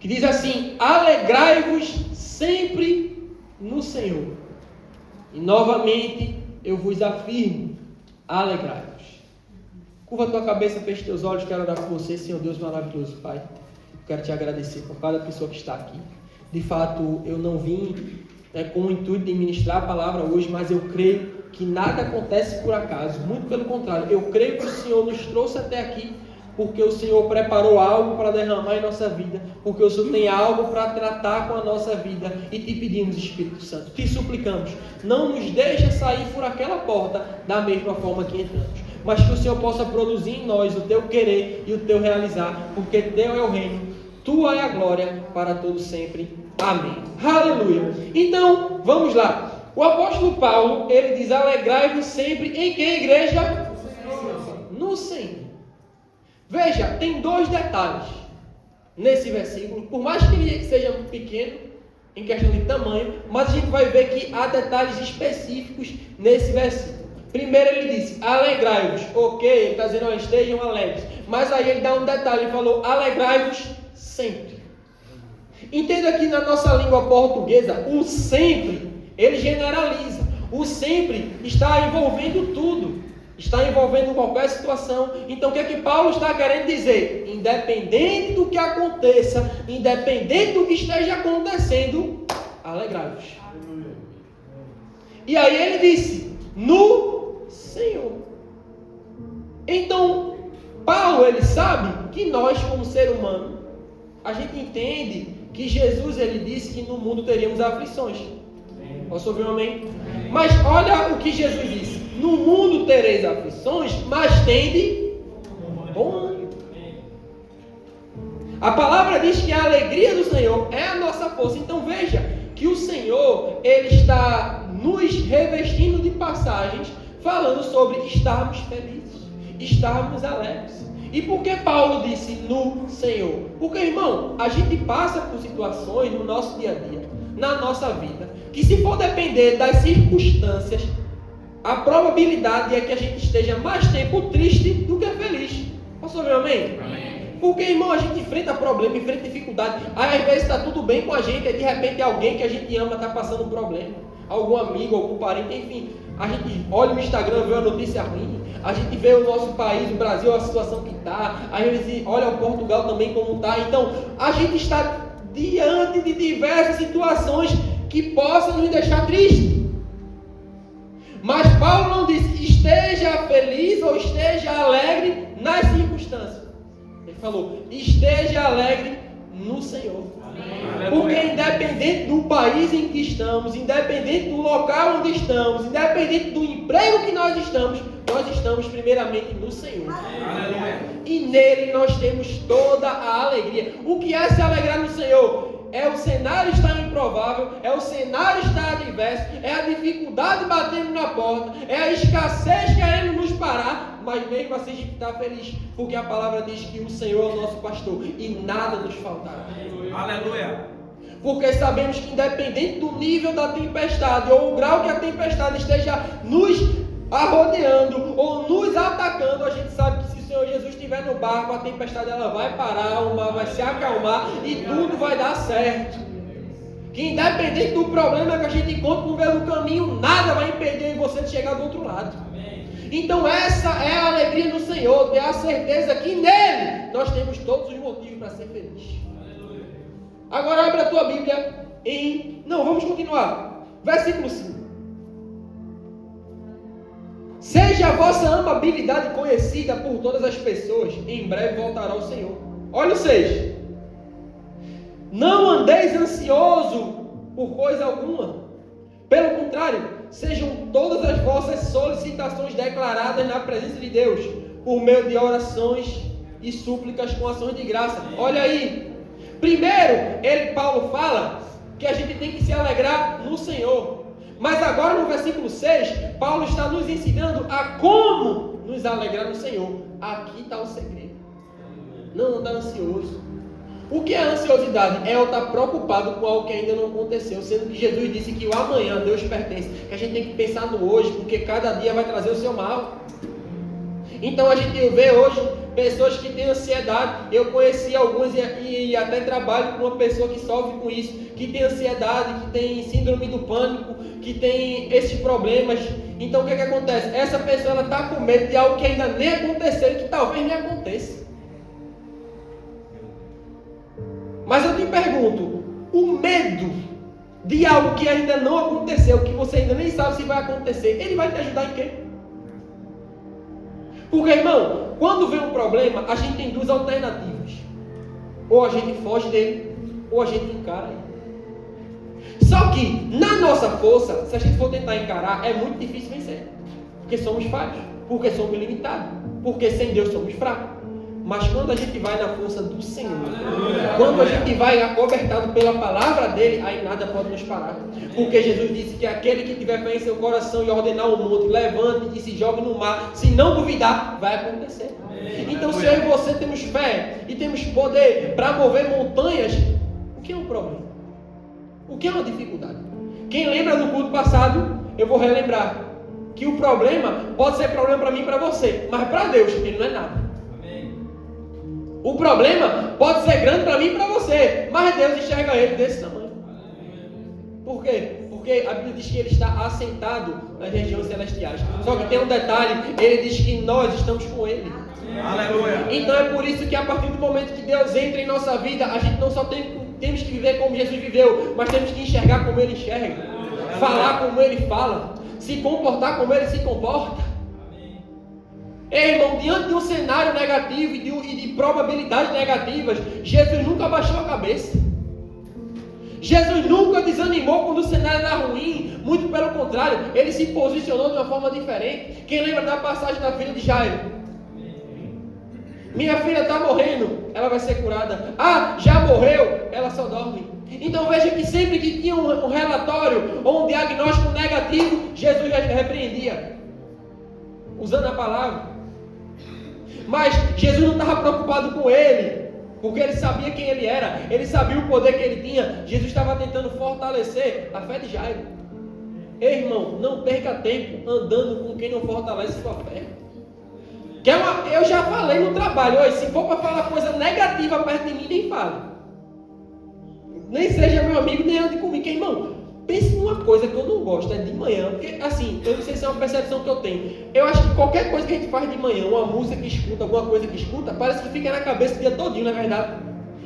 que diz assim: alegrai-vos sempre no Senhor. E novamente eu vos afirmo, alegrai-vos. Curva a tua cabeça, feche teus olhos, quero orar por você, Senhor Deus maravilhoso, Pai. Quero te agradecer por cada pessoa que está aqui. De fato, eu não vim com o intuito de ministrar a palavra hoje, mas eu creio que nada acontece por acaso. Muito pelo contrário, eu creio que o Senhor nos trouxe até aqui porque o Senhor preparou algo para derramar em nossa vida, porque o Senhor tem algo para tratar com a nossa vida, e te pedimos, Espírito Santo, te suplicamos, não nos deixa sair por aquela porta da mesma forma que entramos, mas que o Senhor possa produzir em nós o teu querer e o teu realizar, porque teu é o reino, tua é a glória para todos sempre. Amém. Aleluia. Então, vamos lá. O apóstolo Paulo, ele diz: alegrai-vos sempre em quem, igreja? No Senhor. Veja, tem dois detalhes nesse versículo, por mais que ele seja pequeno em questão de tamanho, mas a gente vai ver que há detalhes específicos nesse versículo. Primeiro ele disse: alegrai-vos, ok, ele está dizendo, ó, estejam alegres, mas aí ele dá um detalhe, ele falou: alegrai-vos sempre. Entenda que na nossa língua portuguesa, o sempre, ele generaliza, o sempre está envolvendo tudo. Está envolvendo qualquer situação. Então o que é que Paulo está querendo dizer? Independente do que aconteça, independente do que esteja acontecendo, alegrai-vos. E aí ele disse: no Senhor. Então Paulo, ele sabe que nós, como ser humano, a gente entende que Jesus, ele disse que no mundo teríamos aflições. Posso ouvir um amém? Mas olha o que Jesus disse: no mundo tereis aflições, mas tende bom ânimo. A palavra diz que a alegria do Senhor é a nossa força. Então veja que o Senhor, ele está nos revestindo de passagens, falando sobre estarmos felizes, estarmos alegres. E por que Paulo disse no Senhor? Porque, irmão, a gente passa por situações no nosso dia a dia, na nossa vida, que se for depender das circunstâncias, a probabilidade é que a gente esteja mais tempo triste do que feliz. Posso ouvir um amém? Amém. Porque, irmão, a gente enfrenta problema, enfrenta dificuldade. Aí, às vezes está tudo bem com a gente, aí de repente alguém que a gente ama está passando um problema. Algum amigo, algum parente, enfim. A gente olha o Instagram, vê uma notícia ruim. A gente vê o nosso país, o Brasil, a situação que está. Às vezes olha o Portugal também como está. Então, a gente está diante de diversas situações que possam nos deixar tristes. Mas Paulo não disse esteja feliz ou esteja alegre nas circunstâncias. Ele falou: esteja alegre no Senhor. Amém. Porque independente do país em que estamos, independente do local onde estamos, independente do emprego que nós estamos primeiramente no Senhor. Amém. E nele nós temos toda a alegria. O que é se alegrar no Senhor? É o cenário estar improvável, é o cenário estar adverso, é a dificuldade batendo na porta, é a escassez querendo nos parar, mas mesmo assim a gente está feliz, porque a palavra diz que o Senhor é o nosso pastor e nada nos faltará. Aleluia! Porque sabemos que independente do nível da tempestade ou o grau que a tempestade esteja nos arrodeando ou nos atacando, a gente sabe que se o Senhor Jesus estiver no barco, a tempestade ela vai parar, o mar vai se acalmar e tudo vai dar certo. Que independente do problema que a gente encontra no meio do caminho, nada vai impedir você de chegar do outro lado. Então essa é a alegria do Senhor, ter a certeza que nele nós temos todos os motivos para ser felizes. Agora abre a tua Bíblia vamos continuar. Versículo 5. Seja a vossa amabilidade conhecida por todas as pessoas, em breve voltará o Senhor. Olha o 6. Não andeis ansioso por coisa alguma. Pelo contrário, sejam todas as vossas solicitações declaradas na presença de Deus, por meio de orações e súplicas com ações de graça. Olha aí. Primeiro, Paulo fala que a gente tem que se alegrar no Senhor. Mas agora no versículo 6, Paulo está nos ensinando a como nos alegrar no Senhor. Aqui está o segredo. Não andar ansioso. O que é ansiosidade? É eu estar preocupado com algo que ainda não aconteceu, sendo que Jesus disse que o amanhã Deus pertence, que a gente tem que pensar no hoje, porque cada dia vai trazer o seu mal. Então a gente vê hoje pessoas que têm ansiedade. Eu conheci algumas e até trabalho com uma pessoa que sofre com isso, que tem ansiedade, que tem síndrome do pânico, que tem esses problemas. Então o que acontece? Essa pessoa ela está com medo de algo que ainda nem aconteceu e que talvez nem aconteça. Mas eu te pergunto, o medo de algo que ainda não aconteceu, que você ainda nem sabe se vai acontecer, ele vai te ajudar em quê? Porque, irmão, quando vem um problema, a gente tem duas alternativas. Ou a gente foge dele, ou a gente encara ele. Só que, na nossa força, se a gente for tentar encarar, é muito difícil vencer. Porque somos falhos, porque somos limitados, porque sem Deus somos fracos. Mas quando a gente vai na força do Senhor, quando a gente vai acobertado pela palavra dele, aí nada pode nos parar. Porque Jesus disse que aquele que tiver fé em seu coração e ordenar o monte, levante e se jogue no mar, se não duvidar, vai acontecer. Então se eu e você temos fé e temos poder para mover montanhas, o que é um problema? O que é uma dificuldade? Quem lembra do culto passado, eu vou relembrar que o problema pode ser problema para mim e para você, mas para Deus ele não é nada. O problema pode ser grande para mim e para você, mas Deus enxerga ele desse tamanho. Por quê? Porque a Bíblia diz que ele está assentado nas regiões celestiais. Só que tem um detalhe, ele diz que nós estamos com ele. Aleluia. Então é por isso que a partir do momento que Deus entra em nossa vida, a gente não só temos que viver como Jesus viveu, mas temos que enxergar como ele enxerga, falar como ele fala, se comportar como ele se comporta. Ei, irmão, diante de um cenário negativo e de probabilidades negativas, Jesus nunca baixou a cabeça. Jesus nunca desanimou quando o cenário era ruim. Muito pelo contrário, ele se posicionou de uma forma diferente. Quem lembra da passagem da filha de Jairo? Minha filha está morrendo, ela vai ser curada. Ah, já morreu, ela só dorme. Então veja que sempre que tinha um relatório ou um diagnóstico negativo, Jesus já repreendia, usando a palavra. Mas Jesus não estava preocupado com ele, porque ele sabia quem ele era, ele sabia o poder que ele tinha. Jesus estava tentando fortalecer a fé de Jairo. Ei, irmão, não perca tempo andando com quem não fortalece sua fé. Eu já falei no trabalho, hoje, se for para falar coisa negativa perto de mim, nem fale. Nem seja meu amigo, nem ande comigo. Irmão, pense numa coisa que eu não gosto, é de manhã, porque assim, eu não sei se é uma percepção que eu tenho. Eu acho que qualquer coisa que a gente faz de manhã, uma música que escuta, alguma coisa que escuta, parece que fica na cabeça o dia todinho, não é verdade?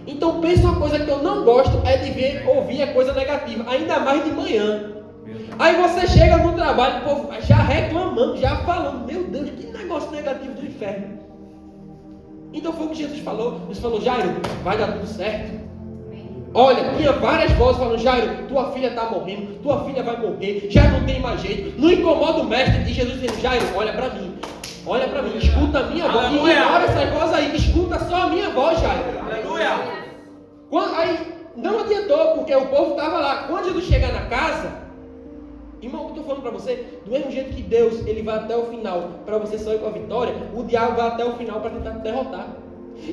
Então pense uma coisa que eu não gosto, é de ouvir a coisa negativa, ainda mais de manhã. Aí você chega no trabalho, o povo já reclamando, já falando, meu Deus, que negócio negativo do inferno. Então foi o que Jesus falou. Jesus falou, Jairo, vai dar tudo certo. Olha, tinha várias vozes falando, Jairo, tua filha está morrendo, tua filha vai morrer, já não tem mais jeito, não incomoda o mestre. E Jesus disse, Jairo, olha para mim, escuta a minha voz, ignora essas vozes aí, escuta só a minha voz, Jairo. Aleluia. Aí não adiantou, porque o povo estava lá. Quando Jesus chegar na casa, irmão, o que eu estou falando para você, do mesmo jeito que Deus ele vai até o final para você sair com a vitória, o diabo vai até o final para tentar te derrotar.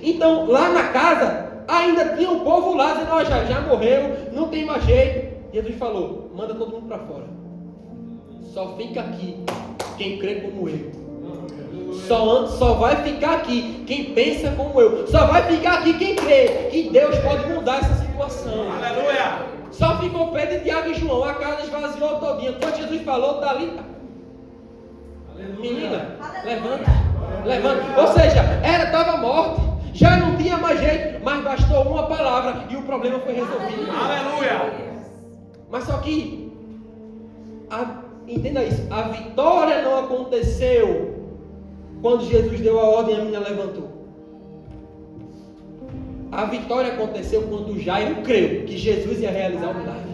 Então, lá na casa, ainda tinha um povo lá dizendo, ó, já morreu, não tem mais jeito. Jesus falou, manda todo mundo para fora. Só fica aqui quem crê como eu. Só vai ficar aqui quem pensa como eu. Só vai ficar aqui quem crê que Deus pode mudar essa situação. Aleluia! Só ficou Pedro, Tiago e João. A casa esvaziou todinha. Quando Jesus falou, Talita, menina, levanta. Ou seja, ela estava morta. Já não tinha mais jeito, mas bastou uma palavra e o problema foi resolvido. Aleluia! Mas só que, entenda isso, a vitória não aconteceu quando Jesus deu a ordem e a menina levantou. A vitória aconteceu quando Jairo creu que Jesus ia realizar o milagre.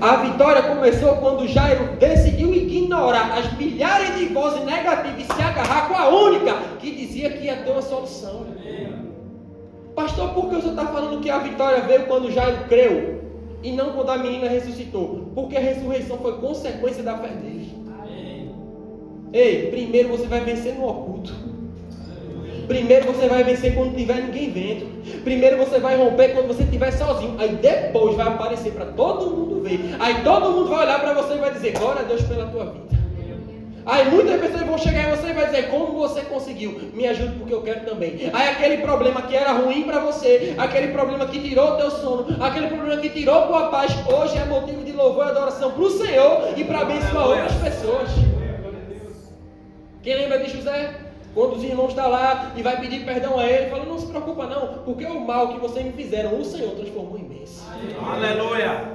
A vitória começou quando Jairo decidiu ignorar as milhares de vozes negativas e se agarrar com a única que dizia que ia ter uma solução. Pastor, por que você está falando que a vitória veio quando Jairo creu e não quando a menina ressuscitou? Porque a ressurreição foi consequência da fé deles. Ei, primeiro você vai vencer no oculto. Primeiro você vai vencer quando não tiver ninguém vendo. Primeiro você vai romper quando você estiver sozinho. Aí depois vai aparecer para todo mundo ver. Aí todo mundo vai olhar para você e vai dizer, glória a Deus pela tua vida. Aí muitas pessoas vão chegar em você e vai dizer: como você conseguiu? Me ajude porque eu quero também. Aí aquele problema que era ruim para você, aquele problema que tirou o teu sono, aquele problema que tirou a tua paz, hoje é motivo de louvor e adoração para o Senhor e para abençoar outras pessoas. Quem lembra de José? Quando os irmãos estão lá e vai pedir perdão a ele, fala: não se preocupa não, porque o mal que vocês me fizeram, o Senhor transformou em bênção. Aleluia!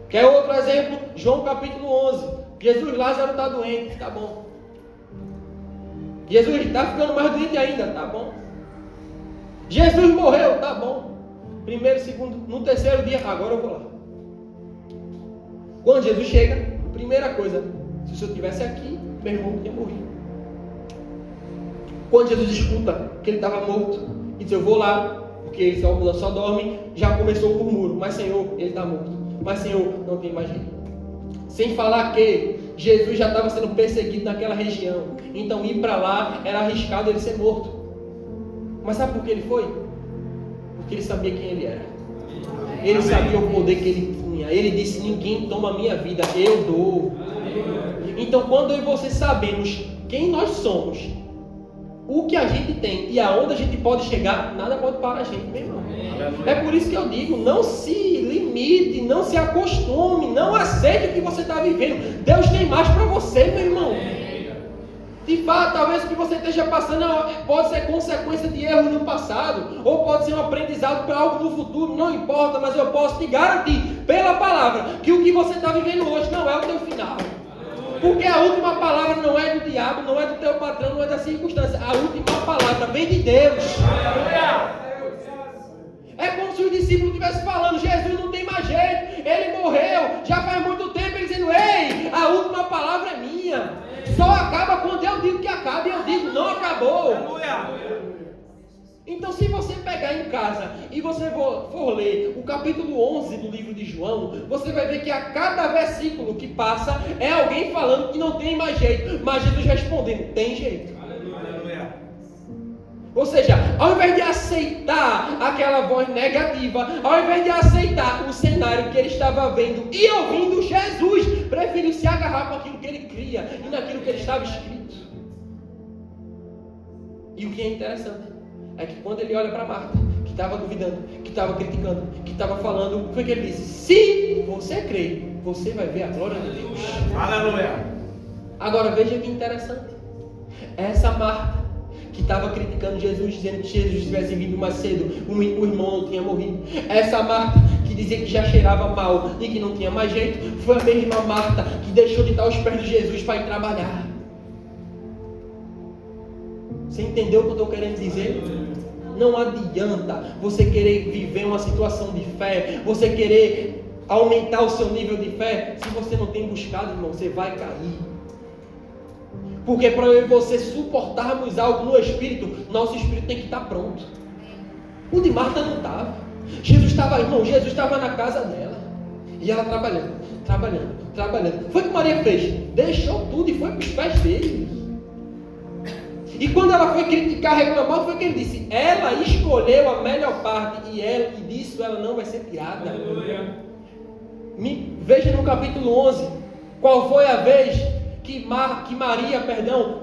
Quer outro exemplo? João capítulo 11. Jesus, Lázaro está doente, tá bom. Jesus está ficando mais doente ainda, tá bom. Jesus morreu, tá bom. Primeiro, segundo, no terceiro dia, agora eu vou lá. Quando Jesus chega, primeira coisa, se o senhor estivesse aqui, meu irmão tinha morrido. Quando Jesus escuta que ele estava morto, e diz: eu vou lá, porque ele só dorme, já começou o murmúrio: mas Senhor, ele está morto. Mas Senhor, não tem mais jeito. Sem falar que Jesus já estava sendo perseguido naquela região, então ir para lá era arriscado ele ser morto. Mas sabe por que ele foi? Porque ele sabia quem ele era. Ele sabia o poder que ele tinha. Ele disse: ninguém toma a minha vida, eu dou. Então quando eu e você sabemos quem nós somos, o que a gente tem e aonde a gente pode chegar, nada pode parar a gente, meu irmão. É por isso que eu digo: não se limite, não se acostume, não aceite o que você está vivendo. Deus tem mais para você, meu irmão. De fato, talvez o que você esteja passando pode ser consequência de erros no passado, ou pode ser um aprendizado para algo no futuro, não importa, mas eu posso te garantir, pela palavra, que o que você está vivendo hoje não é o teu final. Porque a última palavra não é do diabo, não é do teu patrão, não é da circunstância. A última palavra vem de Deus. É como se os discípulos estivessem falando: Jesus não tem mais jeito, ele morreu, já faz muito tempo. Ele dizendo: ei, a última palavra é minha. Só acaba quando eu digo que acaba, e eu digo: não acabou. Então, se você pegar em casa e você for ler o capítulo 11 do livro de João, você vai ver que a cada versículo que passa é alguém falando que não tem mais jeito, mas Jesus respondendo: tem jeito. Ou seja, ao invés de aceitar aquela voz negativa, ao invés de aceitar o cenário que ele estava vendo e ouvindo, Jesus preferiu se agarrar com aquilo que ele cria e naquilo que ele estava escrito. E o que é interessante é que quando ele olha para Marta, que estava duvidando, que estava criticando, que estava falando, foi que ele disse: se você crê, você vai ver a glória de Deus. Aleluia! Agora veja que interessante. Essa Marta, que estava criticando Jesus, dizendo que Jesus tivesse vindo mais cedo, o irmão não tinha morrido. Essa Marta, que dizia que já cheirava mal e que não tinha mais jeito, foi a mesma Marta que deixou de estar aos pés de Jesus para ir trabalhar. Você entendeu o que eu estou querendo dizer? Não adianta você querer viver uma situação de fé, você querer aumentar o seu nível de fé, se você não tem buscado, irmão, você vai cair. Porque para eu e você suportarmos algo no Espírito, nosso Espírito tem que estar pronto. O de Marta não estava. Jesus estava na casa dela. E ela trabalhando. Foi o que Maria fez. Deixou tudo e foi para os pés dele. E quando ela foi criticar, reclamar, foi o que ele disse: ela escolheu a melhor parte e disso ela não vai ser tirada. Veja no capítulo 11, qual foi a vez que Maria,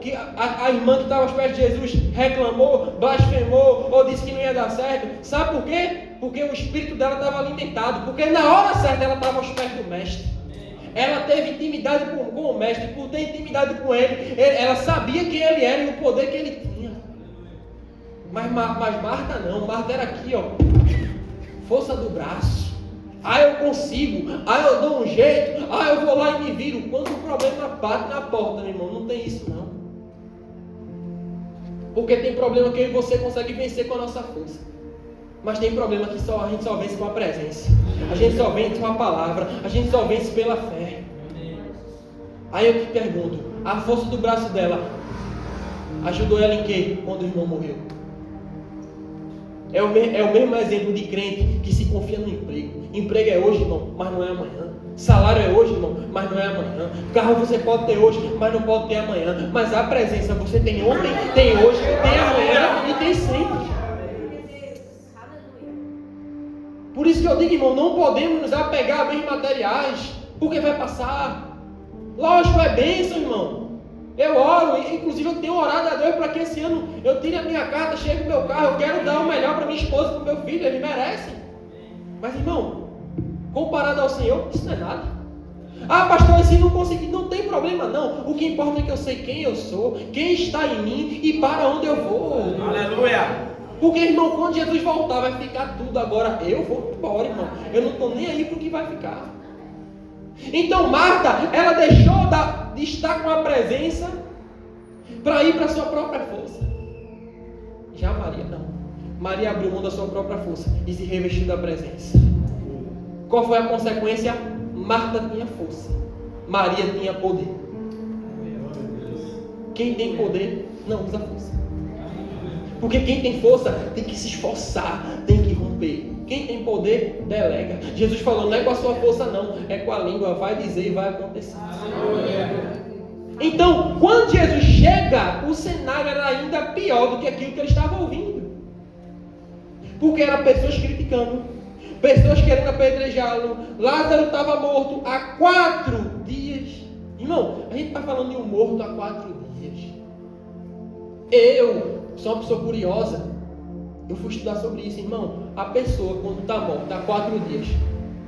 que a irmã que estava aos pés de Jesus reclamou, blasfemou ou disse que não ia dar certo. Sabe por quê? Porque o espírito dela estava alimentado, porque na hora certa ela estava aos pés do mestre. Ela teve intimidade com o mestre, por ter intimidade com ele, ela sabia quem ele era e o poder que ele tinha. Mas Marta não, Marta era aqui, ó, força do braço. Eu consigo, eu dou um jeito, eu vou lá e me viro. Quando o problema bate na porta, meu irmão, não tem isso não. Porque tem problema que eu e você consegue vencer com a nossa força. Mas tem problema que a gente só vence com a presença. A gente só vence com a palavra. A gente só vence pela fé. Aí eu te pergunto, a força do braço dela ajudou ela em quê? Quando o irmão morreu. É o mesmo exemplo de crente que se confia no emprego. Emprego é hoje, irmão, mas não é amanhã. Salário é hoje, irmão, mas não é amanhã. Carro você pode ter hoje, mas não pode ter amanhã. Mas a presença você tem ontem, tem hoje, tem amanhã e tem sempre. Por isso que eu digo, irmão, não podemos nos apegar a bens materiais, porque vai passar. Lógico, é bênção, irmão. Eu oro, inclusive eu tenho orado a Deus para que esse ano eu tire a minha carta, chegue no meu carro, eu quero dar o melhor para minha esposa e para o meu filho, eles merecem. Mas, irmão, comparado ao Senhor, isso não é nada. Ah, pastor, se não conseguir, não tem problema não. O que importa é que eu sei quem eu sou, quem está em mim e para onde eu vou. Aleluia. Porque, irmão, quando Jesus voltar, vai ficar tudo agora. Eu vou embora, irmão. Eu não estou nem aí para o que vai ficar. Então, Marta, ela deixou de estar com a presença para ir para a sua própria força. Já Maria, não. Maria abriu mão da sua própria força e se revestiu da presença. Qual foi a consequência? Marta tinha força, Maria tinha poder. Quem tem poder não usa força, porque quem tem força tem que se esforçar, tem que romper. Quem tem poder delega. Jesus falou, não é com a sua força não, é com a língua, vai dizer e vai acontecer. Então, quando Jesus chega, o cenário era ainda pior do que aquilo que ele estava ouvindo, porque eram pessoas criticando, pessoas querendo apedrejá-lo. Lázaro estava morto há 4 dias. Irmão, a gente está falando de um morto há 4 dias. Eu sou uma pessoa curiosa. Eu fui estudar sobre isso, irmão. A pessoa, quando está morta há 4 dias,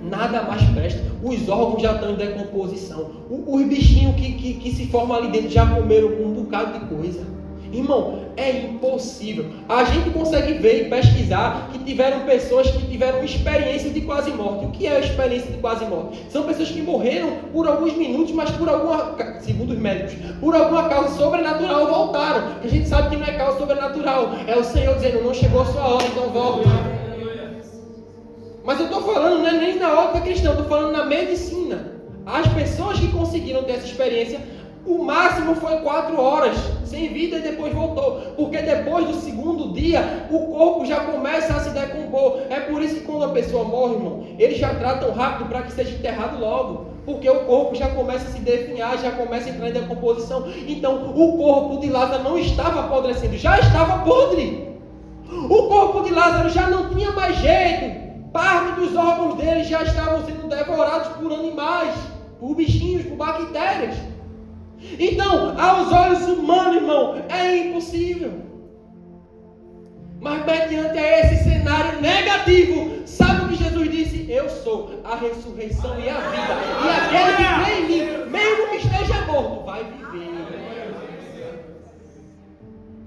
nada mais presta. Os órgãos já estão em decomposição. Os bichinhos que se formam ali dentro já comeram um bocado de coisa. Irmão, é impossível. A gente consegue ver e pesquisar que tiveram pessoas que tiveram experiência de quase morte. O que é a experiência de quase morte? São pessoas que morreram por alguns minutos, mas por alguma, segundo os médicos, por alguma causa sobrenatural voltaram. A gente sabe que não é causa sobrenatural. É o Senhor dizendo, não chegou a sua hora, então volta. Mas eu estou falando, não é nem na ótica cristã, eu estou falando na medicina. As pessoas que conseguiram ter essa experiência, o máximo foi 4 horas, sem vida, e depois voltou. Porque depois do 2º dia, o corpo já começa a se decompor. É por isso que quando a pessoa morre, irmão, eles já tratam rápido para que seja enterrado logo. Porque o corpo já começa a se definhar, já começa a entrar em decomposição. Então, o corpo de Lázaro não estava apodrecendo, já estava podre. O corpo de Lázaro já não tinha mais jeito. Parte dos órgãos dele já estavam sendo devorados por animais, por bichinhos, por bactérias. Então, aos olhos humanos, irmão, é impossível. Mas mediante esse cenário negativo, sabe o que Jesus disse? Eu sou a ressurreição e a vida. E aquele que crê em mim, mesmo que esteja morto, vai viver.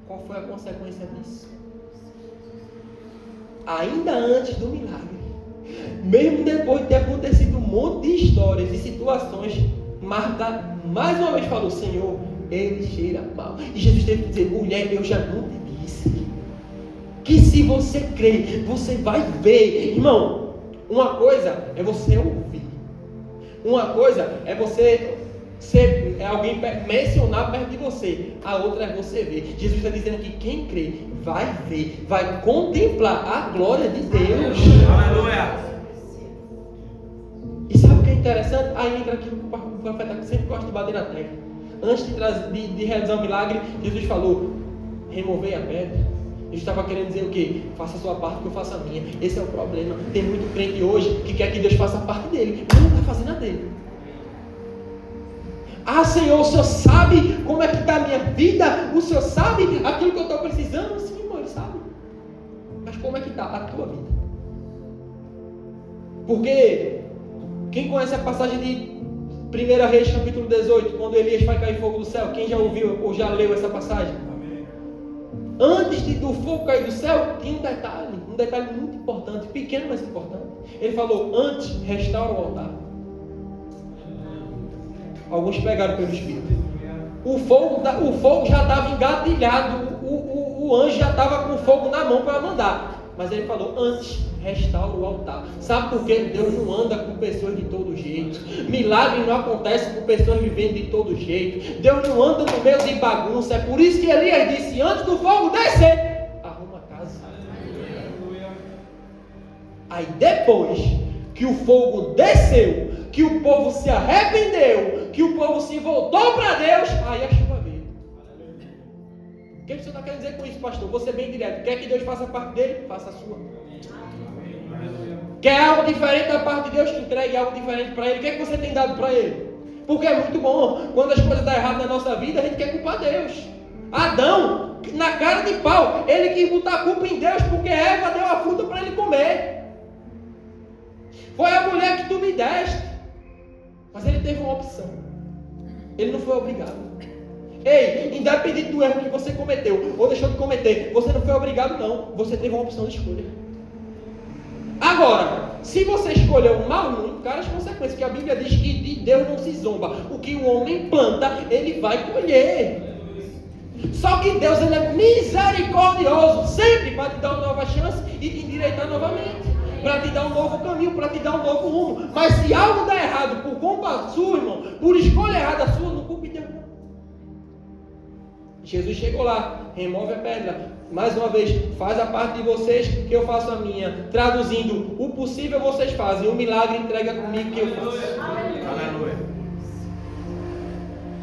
Qual foi a consequência disso? Ainda antes do milagre, mesmo depois de ter acontecido um monte de histórias e situações, Marta mais uma vez falou, Senhor, ele cheira mal. E Jesus teve que dizer, mulher, eu já não te disse que se você crer, você vai ver. Irmão, uma coisa é você ouvir, uma coisa é você alguém mencionar perto de você, a outra é você ver. Jesus está dizendo que quem crê vai ver, vai contemplar a glória de Deus. Aleluia. E sabe o que é interessante? Aí entra aquilo que o profeta sempre gosta de bater na tecla. Antes de realizar o milagre, Jesus falou, removei a pedra. Jesus estava querendo dizer o quê? Faça a sua parte que eu faça a minha. Esse é o problema. Tem muito crente hoje que quer que Deus faça a parte dele, mas não está fazendo a dele. Ah, Senhor, o Senhor sabe como é que está a minha vida? O Senhor sabe aquilo que eu estou precisando? Sim, irmão, Ele sabe. Mas como é que está a tua vida? Porque quem conhece a passagem de 1 Reis, capítulo 18, quando Elias vai cair fogo do céu? Quem já ouviu ou já leu essa passagem? Amém. Antes do fogo cair do céu, tinha um detalhe muito importante, pequeno, mas importante. Ele falou, antes, restaura o altar. Alguns pegaram pelo Espírito. O fogo já estava engatilhado, o anjo já estava com o fogo na mão para mandar. Mas ele falou, antes, restaura o altar. Sabe por quê? Deus não anda com pessoas de todo jeito. Milagre não acontece com pessoas vivendo de todo jeito. Deus não anda no meio de bagunça. É por isso que Elias disse, antes do fogo descer, arruma a casa. Aí depois que o fogo desceu, que o povo se arrependeu, que o povo se voltou para Deus, aí a chuva veio. O que você está querendo dizer com isso, pastor? Vou ser bem direto. Quer que Deus faça a parte dele? Faça a sua. Quer algo diferente da parte de Deus? Entregue algo diferente para Ele. O que é que você tem dado para Ele? Porque é muito bom. Quando as coisas dão errado na nossa vida, a gente quer culpar Deus. Adão, na cara de pau, ele quis botar a culpa em Deus porque Eva deu a fruta para ele comer. Foi a mulher que tu me deste. Mas ele teve uma opção. Ele não foi obrigado. Ei, independente do erro que você cometeu ou deixou de cometer, você não foi obrigado não. Você teve uma opção de escolha. Agora, se você escolheu o mal, não encara as consequências, porque a Bíblia diz que de Deus não se zomba. O que o homem planta, ele vai colher. Só que Deus, ele é misericordioso, sempre para te dar uma nova chance e te endireitar novamente, para te dar um novo caminho, para te dar um novo rumo. Mas se algo dá errado por culpa sua, irmão, por escolha errada sua, não culpe Deus não. Jesus chegou lá, remove a pedra, mais uma vez, faz a parte de vocês que eu faço a minha. Traduzindo, o possível vocês fazem, o milagre entrega comigo que eu faço. Aleluia.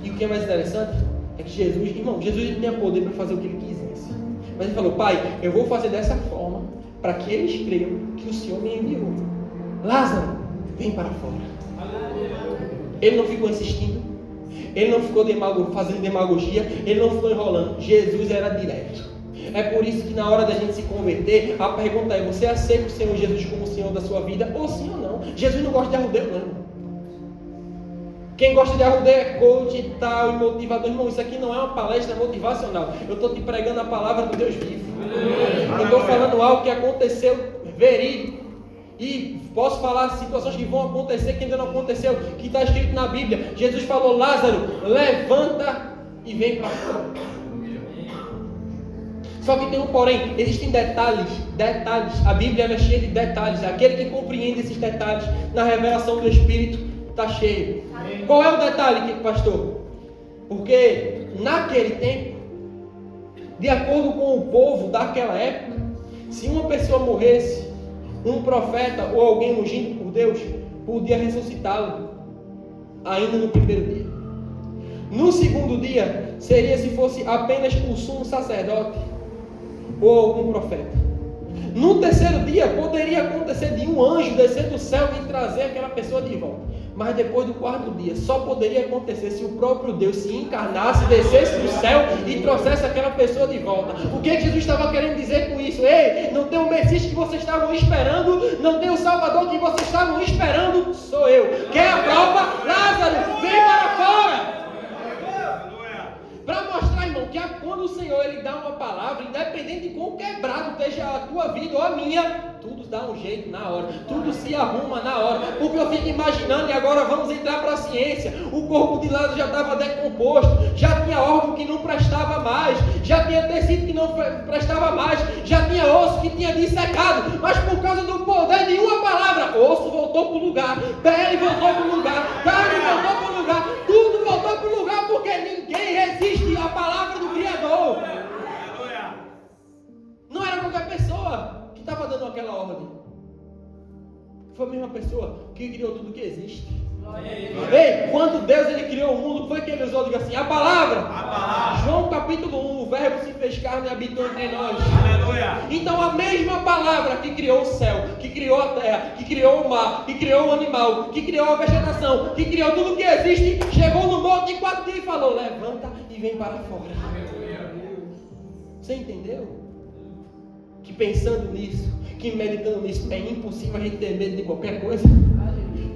E o que é mais interessante é que Jesus, irmão, Jesus tinha poder para fazer o que ele quisesse. Mas ele falou, Pai, eu vou fazer dessa forma para que eles creiam que o Senhor me enviou. Lázaro, vem para fora. Ele não ficou insistindo. Ele não ficou fazendo demagogia. Ele não ficou enrolando. Jesus era direto. É por isso que na hora da gente se converter, a pergunta é, você aceita o Senhor Jesus como o Senhor da sua vida? Ou sim ou não? Jesus não gosta de arrudeio, não. Quem gosta de arrudeio é coach e tal, e motivador. Irmão, isso aqui não é uma palestra motivacional. Eu estou te pregando a palavra do Deus vivo. Eu estou falando algo que aconteceu verídico. E posso falar situações que vão acontecer, que ainda não aconteceu, que está escrito na Bíblia. Jesus falou, Lázaro, levanta e vem para fora. Só que tem um porém, existem detalhes. A Bíblia é cheia de detalhes. Aquele que compreende esses detalhes na revelação do Espírito está cheio. Qual é o detalhe, pastor? Porque naquele tempo, de acordo com o povo daquela época, se uma pessoa morresse, um profeta ou alguém ungido por Deus podia ressuscitá-lo ainda no primeiro dia. No segundo dia, seria se fosse apenas o sumo sacerdote ou algum profeta. No terceiro dia, poderia acontecer de um anjo descer do céu e trazer aquela pessoa de volta. Mas depois do quarto dia, só poderia acontecer se o próprio Deus se encarnasse, descesse do céu e trouxesse aquela pessoa de volta. O que Jesus estava querendo dizer com isso? Ei, não tem o Messias que vocês estavam esperando, não tem o Salvador que vocês estavam esperando, sou eu. Quer a prova? Lázaro, vem para fora! Para mostrar, irmão, que quando o Senhor ele dá uma palavra, independente de quão quebrado esteja a tua vida ou a minha, tudo dá um jeito na hora, tudo se arruma na hora. Porque eu fico imaginando, e agora vamos entrar para a ciência, o corpo de Lázaro já estava decomposto, já tinha órgão que não prestava mais, já tinha tecido que não prestava mais, já tinha osso que tinha dissecado, mas por causa do poder de uma palavra, osso voltou para o lugar, pele voltou para o lugar, carne voltou para o lugar, tudo voltou para o lugar, porque ninguém resiste à palavra do Criador. Não era qualquer pessoa que estava dando aquela ordem. Foi a mesma pessoa que criou tudo que existe. Ei, quando Deus ele criou o mundo, foi que ele usou? Diga assim, a palavra. João capítulo 1, o verbo se fez carne e habitou entre nós. Aleluia. Então a mesma palavra que criou o céu, que criou a terra, que criou o mar, que criou o animal, que criou a vegetação, que criou tudo que existe, chegou no monte de 4 dias e falou, levanta e vem para fora. Você entendeu? Que pensando nisso, que meditando nisso, é impossível a gente ter medo de qualquer coisa.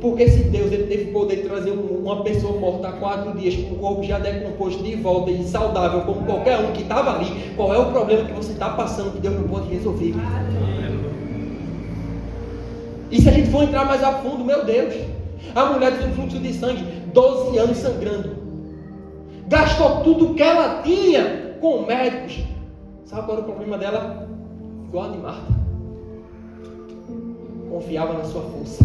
Porque se Deus ele teve poder de trazer uma pessoa morta há 4 dias, com o corpo já decomposto de volta e saudável, como qualquer um que estava ali, qual é o problema que você está passando que Deus não pode resolver? E se a gente for entrar mais a fundo, meu Deus, a mulher tem um fluxo de sangue, 12 anos sangrando, gastou tudo que ela tinha com médicos. Sabe qual era o problema dela? Igual a de Marta, confiava na sua força,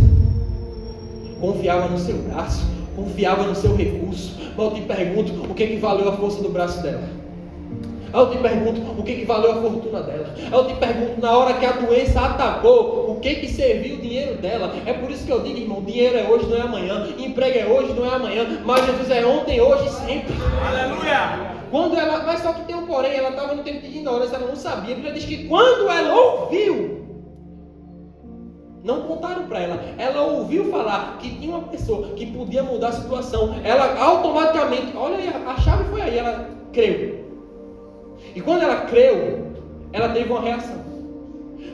confiava no seu braço, confiava no seu recurso. Mas eu te pergunto, o que valeu a força do braço dela? Eu te pergunto, o que valeu a fortuna dela? Eu te pergunto, na hora que a doença atacou, o que serviu o dinheiro dela? É por isso que eu digo, irmão, dinheiro é hoje, não é amanhã. Emprego é hoje, não é amanhã. Mas Jesus é ontem, hoje e sempre. Aleluia! Quando ela, mas só que tem um porém, ela estava no tempo de ignorância, ela não sabia. A Bíblia diz que quando ela ouviu, o que valeu a força do braço dela? Eu te pergunto, o que valeu a fortuna dela? É por isso que eu digo, irmão, dinheiro é hoje, não é amanhã. Mas Jesus é ontem, hoje e sempre. Quando ela, mas só que tem um porém, ela estava no tempo de ignorância, ela não sabia. A Bíblia diz que quando ela ouviu, Não contaram para ela. Ela ouviu falar que tinha uma pessoa que podia mudar a situação. Ela automaticamente, olha aí, a chave foi aí, ela creu. E quando ela creu, ela teve uma reação.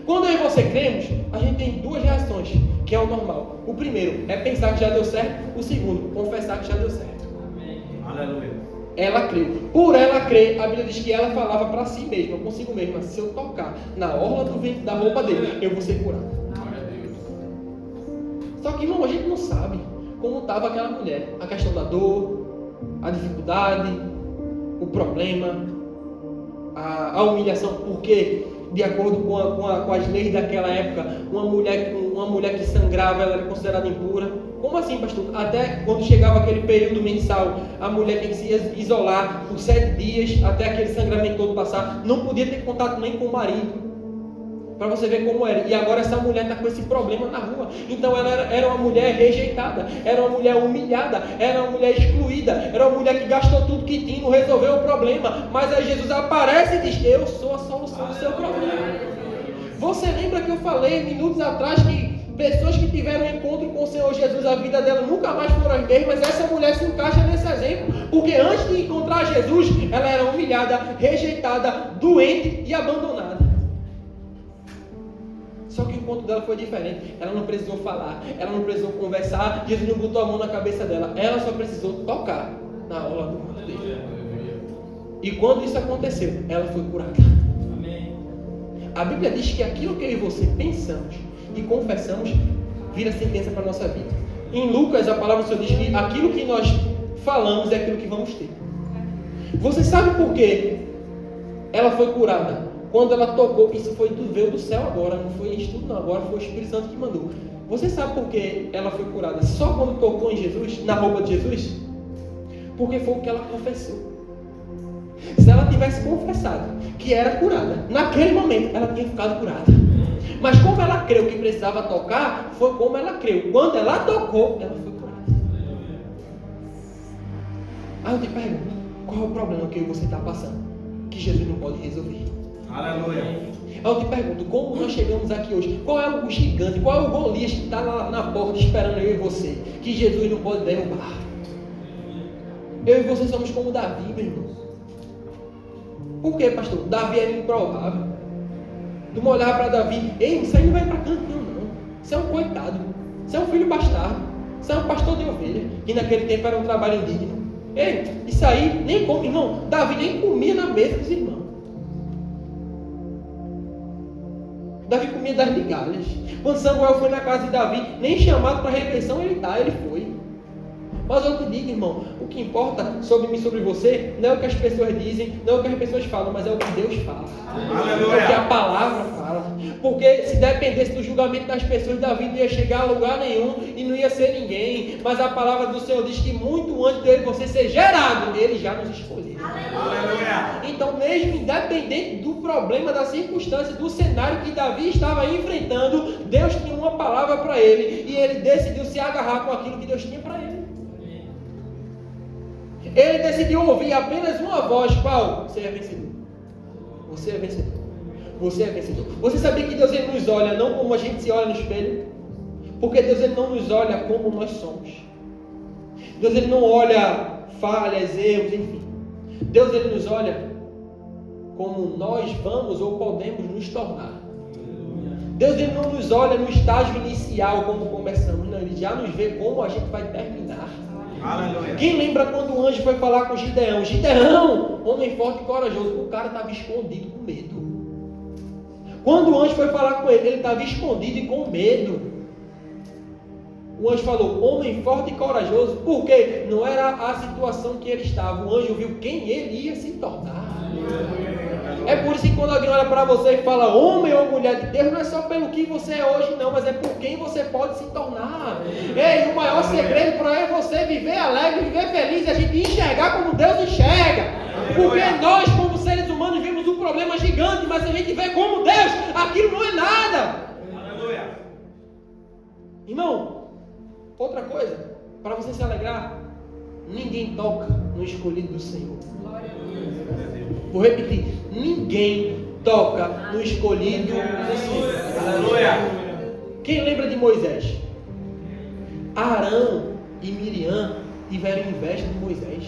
Quando eu e você cremos, a gente tem duas reações, que é o normal. O primeiro é pensar que já deu certo. O segundo, confessar que já deu certo. Amém. Aleluia. Ela creu. Por ela crer, a Bíblia diz que ela falava para si mesma, consigo mesma: se eu tocar na orla do vento da roupa dele, eu vou ser curado. Só que, irmão, a gente não sabe como estava aquela mulher. A questão da dor, a dificuldade, o problema, a humilhação. Porque, de acordo com as leis daquela época, uma mulher que sangrava, ela era considerada impura. Como assim, pastor? Até quando chegava aquele período mensal, a mulher tem que se isolar por 7 dias, até aquele sangramento todo passar. Não podia ter contato nem com o marido. Para você ver como era. E agora essa mulher está com esse problema na rua. Então ela era uma mulher rejeitada, era uma mulher humilhada, era uma mulher excluída, era uma mulher que gastou tudo que tinha, não resolveu o problema. Mas aí Jesus aparece e diz: eu sou a solução do seu problema. Você lembra que eu falei minutos atrás que pessoas que tiveram encontro com o Senhor Jesus, a vida dela nunca mais foram as mesmas? Essa mulher se encaixa nesse exemplo. Porque antes de encontrar Jesus, ela era humilhada, rejeitada, doente e abandonada. Só que o encontro dela foi diferente. Ela não precisou falar, ela não precisou conversar, Jesus não botou a mão na cabeça dela. Ela só precisou tocar na orla do manto dele. E quando isso aconteceu, ela foi curada. Amém. A Bíblia diz que aquilo que eu e você pensamos e confessamos vira sentença para a nossa vida. Em Lucas, a palavra do Senhor diz que aquilo que nós falamos é aquilo que vamos ter. Você sabe por que ela foi curada? Quando ela tocou, isso veio do céu agora, não foi estudo não, agora foi o Espírito Santo que mandou. Você sabe por que ela foi curada só quando tocou em Jesus, na roupa de Jesus? Porque foi o que ela confessou. Se ela tivesse confessado que era curada, naquele momento ela tinha ficado curada. Mas como ela creu que precisava tocar, foi como ela creu. Quando ela tocou, ela foi curada. Aí eu te pergunto, qual é o problema que você está passando? Que Jesus não pode resolver. Aleluia. Aí eu te pergunto, como nós chegamos aqui hoje? Qual é o gigante, qual é o Golias que está lá na porta esperando eu e você? Que Jesus não pode derrubar. Eu e você somos como Davi, meu irmão. Por quê, pastor? Davi era improvável. Tu me olhava para Davi: ei, isso aí não vai para canto não. Isso é um coitado. Isso é um filho bastardo. Isso é um pastor de ovelha. Que naquele tempo era um trabalho indigno. Ei, isso aí nem come, irmão. Davi nem comia na mesa dos irmãos. Davi comia das migalhas. Quando Samuel foi na casa de Davi, nem chamado para a refeição ele foi. Mas eu te digo, irmão, o que importa sobre mim, sobre você, não é o que as pessoas dizem, não é o que as pessoas falam, mas é o que Deus fala. Aleluia. É o que a palavra fala. Porque se dependesse do julgamento das pessoas, Davi não ia chegar a lugar nenhum e não ia ser ninguém. Mas a palavra do Senhor diz que muito antes de eu e você ser gerado, Ele já nos escolheu. Aleluia. Então, mesmo independente do problema, da circunstância, do cenário que Davi estava enfrentando, Deus tinha uma palavra para ele e ele decidiu se agarrar com aquilo que Deus tinha para ele. Ele decidiu ouvir apenas uma voz: qual? Você é vencedor. Você é vencedor. Você é vencedor. Você sabia que Deus ele nos olha não como a gente se olha no espelho? Porque Deus ele não nos olha como nós somos. Deus ele não olha falhas, erros, enfim. Deus ele nos olha como nós vamos ou podemos nos tornar. Deus ele não nos olha no estágio inicial como começamos, não. Ele já nos vê como a gente vai terminar. Aleluia. Quem lembra quando o anjo foi falar com Gideão? Gideão, homem forte e corajoso. O cara estava escondido com medo. Quando o anjo foi falar com ele estava escondido e com medo. O anjo falou: homem forte e corajoso. Porque não era a situação que ele estava. O anjo viu quem ele ia se tornar. É por isso que quando alguém olha para você e fala homem ou mulher de Deus, não é só pelo que você é hoje não, mas é por quem você pode se tornar. Ei, o maior segredo para é você viver alegre, viver feliz, é a gente enxergar como Deus enxerga. Porque nós, como seres humanos, vemos um problema gigante, mas a gente vê como Deus, aquilo não é nada. Aleluia. Irmão, outra coisa, para você se alegrar, ninguém toca no escolhido do Senhor. Vou repetir: ninguém toca no escolhido do Senhor. Aleluia. Quem lembra de Moisés? Arão e Miriam tiveram inveja de Moisés.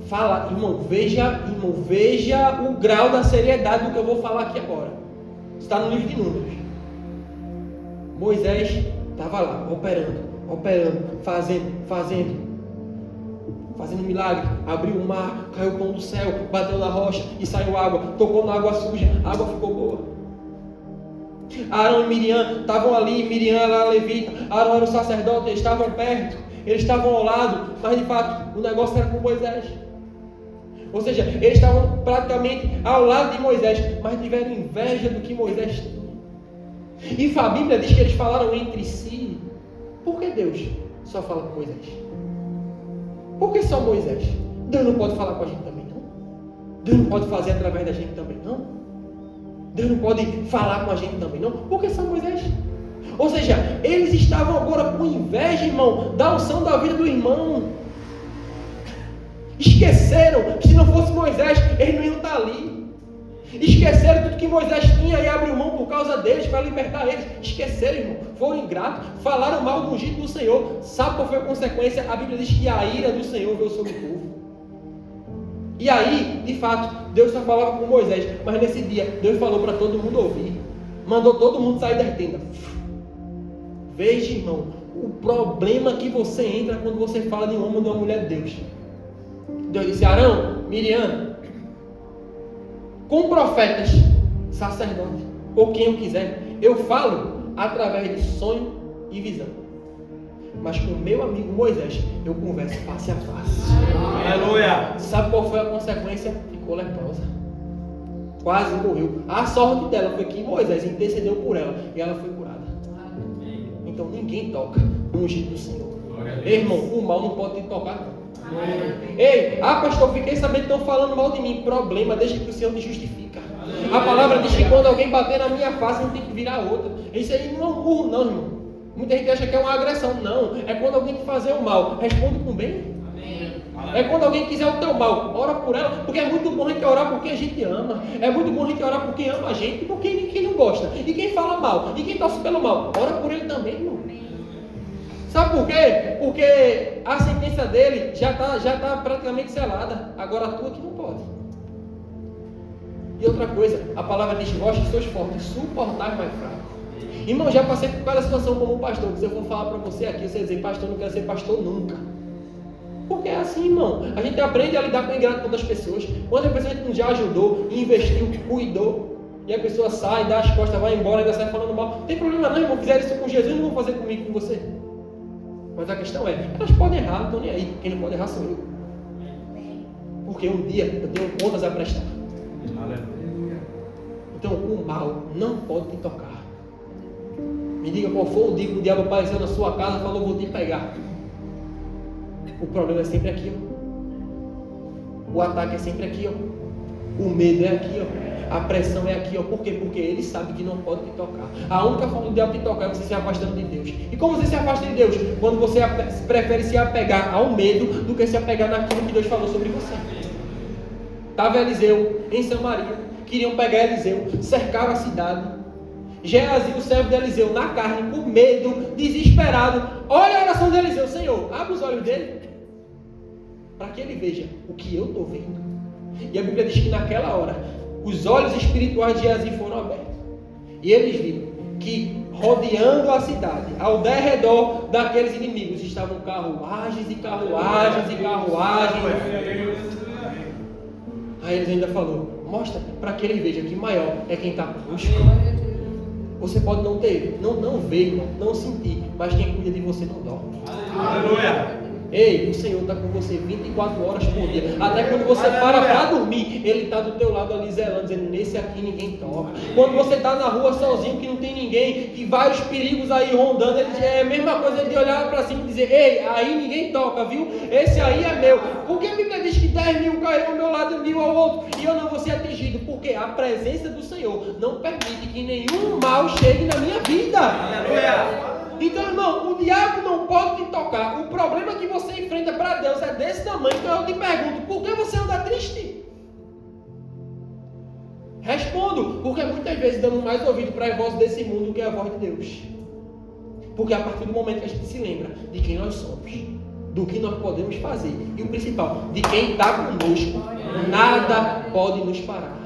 Fala, irmão, veja o grau da seriedade do que eu vou falar aqui agora. Está no livro de Números. Moisés estava lá, operando, fazendo milagre. Abriu o mar, caiu o pão do céu, bateu na rocha e saiu água. Tocou na água suja, a água ficou boa. Arão e Miriam estavam ali. Miriam era a levita, Arão era o sacerdote. Eles estavam perto, eles estavam ao lado, mas de fato o negócio era com Moisés. Ou seja, eles estavam praticamente ao lado de Moisés, mas tiveram inveja do que Moisés tinha. E a Bíblia diz que eles falaram entre si. Por que Deus só fala com Moisés? Por que só Moisés? Deus não pode falar com a gente também, não? Deus não pode fazer através da gente também, não? Deus não pode falar com a gente também, não? Por que só Moisés? Ou seja, eles estavam agora com inveja, irmão, da unção da vida do irmão. Esqueceram que se não fosse Moisés, eles não iam estar ali. Esqueceram tudo que Moisés tinha e abriu mão por causa deles, para libertar eles. Esqueceram, irmão. Foram ingratos. Falaram mal do ungido do Senhor. Sabe qual foi a consequência? A Bíblia diz que a ira do Senhor veio sobre o povo. E aí, de fato, Deus só falava com Moisés. Mas nesse dia, Deus falou para todo mundo ouvir. Mandou todo mundo sair da tenda. Veja, irmão, o problema que você entra quando você fala de um homem ou de uma mulher de Deus. Deus disse: Arão, Miriam, com profetas, sacerdotes, ou quem eu quiser, eu falo através de sonho e visão. Mas com meu amigo Moisés, eu converso face a face. Aleluia! Sabe qual foi a consequência? Ficou leprosa. Quase morreu. A sorte dela foi que Moisés intercedeu por ela e ela foi curada. Então ninguém toca no ungido do Senhor. Irmão, o mal não pode te tocar, não. Ei, pastor, fiquei sabendo que estão falando mal de mim. Problema, deixa que o Senhor te justifica. A palavra diz que quando alguém bater na minha face, não tem que virar outra. Isso aí não é um burro, não, irmão. Muita gente acha que é uma agressão. Não, é quando alguém te fazer o mal, responde com bem. É quando alguém quiser o teu mal, ora por ela. Porque é muito bom a gente orar por quem a gente ama. É muito bom a gente orar por quem ama a gente e por quem não gosta. E quem fala mal, e quem torce pelo mal, ora por ele também, irmão. Sabe por quê? Porque a sentença dele já está praticamente selada. Agora a tua que não pode. E outra coisa, a palavra diz: vós que sois fortes, suportai mais fraco. Irmão, já passei por cada situação como pastor. Se eu for falar para você aqui, você dizer: pastor, não quero ser pastor nunca. Porque é assim, irmão. A gente aprende a lidar com a ingratidão das pessoas. Quantas pessoas a gente já ajudou, investiu, cuidou, e a pessoa sai, dá as costas, vai embora, ainda sai falando mal. Não tem problema não, irmão. Fizeram isso com Jesus, não vão fazer comigo, com você. Mas a questão é, elas podem errar, não estou nem aí. Quem não pode errar sou eu. Porque um dia eu tenho contas a prestar. Então o mal não pode te tocar. Me diga qual foi o dia que o diabo apareceu na sua casa e falou: vou te pegar. O problema é sempre aqui, ó. O ataque é sempre aqui, ó. O medo é aqui, ó. A pressão é aqui, ó. Por quê? Porque ele sabe que não pode te tocar. A única forma do diabo te tocar é você se afastando de Deus. E como você se afasta de Deus? Quando você prefere se apegar ao medo do que se apegar naquilo que Deus falou sobre você. Estava Eliseu em Samaria. Queriam pegar Eliseu. Cercaram a cidade. Geazi, o servo de Eliseu, na carne, com medo, desesperado. Olha a oração de Eliseu: Senhor, abre os olhos dele, para que ele veja o que eu estou vendo. E a Bíblia diz que naquela hora, os olhos espirituais de Geazi foram abertos. E eles viram que, rodeando a cidade, ao derredor daqueles inimigos, estavam carruagens e carruagens e carruagens. Aí eles ainda falou: mostra para que ele veja que maior é quem está conosco. Você pode não ter, não ver, não sentir, mas quem cuida de você não dorme. Aleluia! Ei, o Senhor está com você 24 horas por dia. Até quando você para dormir, Ele está do teu lado ali zelando, dizendo: nesse aqui ninguém toca. Quando você está na rua sozinho, que não tem ninguém, que vários perigos aí rondando, é a mesma coisa de olhar para cima e dizer: ei, aí ninguém toca, viu? Esse aí é meu. Porque a Bíblia diz que 10 mil cairão ao meu lado e 1000 ao outro, e eu não vou ser atingido. Porque a presença do Senhor não permite que nenhum mal chegue na minha vida. Aleluia! Então, irmão, o diabo não pode te tocar. O problema que você enfrenta para Deus é desse tamanho. Então eu te pergunto: por que você anda triste? Respondo, porque muitas vezes damos mais ouvido para a voz desse mundo do que a voz de Deus. Porque a partir do momento que a gente se lembra de quem nós somos, do que nós podemos fazer, e o principal, de quem está conosco, nada pode nos parar.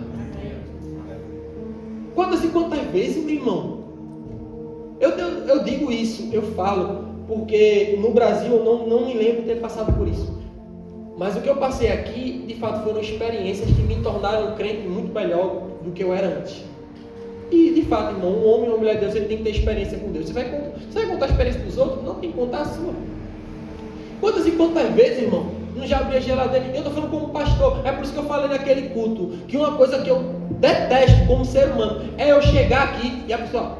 Quantas e quantas vezes, meu irmão, eu digo isso, eu falo, porque no Brasil eu não me lembro de ter passado por isso. Mas o que eu passei aqui, de fato, foram experiências que me tornaram um crente muito melhor do que eu era antes. E, de fato, irmão, um homem ou uma mulher de Deus, ele tem que ter experiência com Deus. Você vai contar a experiência dos outros? Não, tem que contar a sua. Quantas e quantas vezes, irmão, não já abri a geladeira? Eu estou falando como pastor. É por isso que eu falei naquele culto, que uma coisa que eu detesto como ser humano, é eu chegar aqui e a pessoa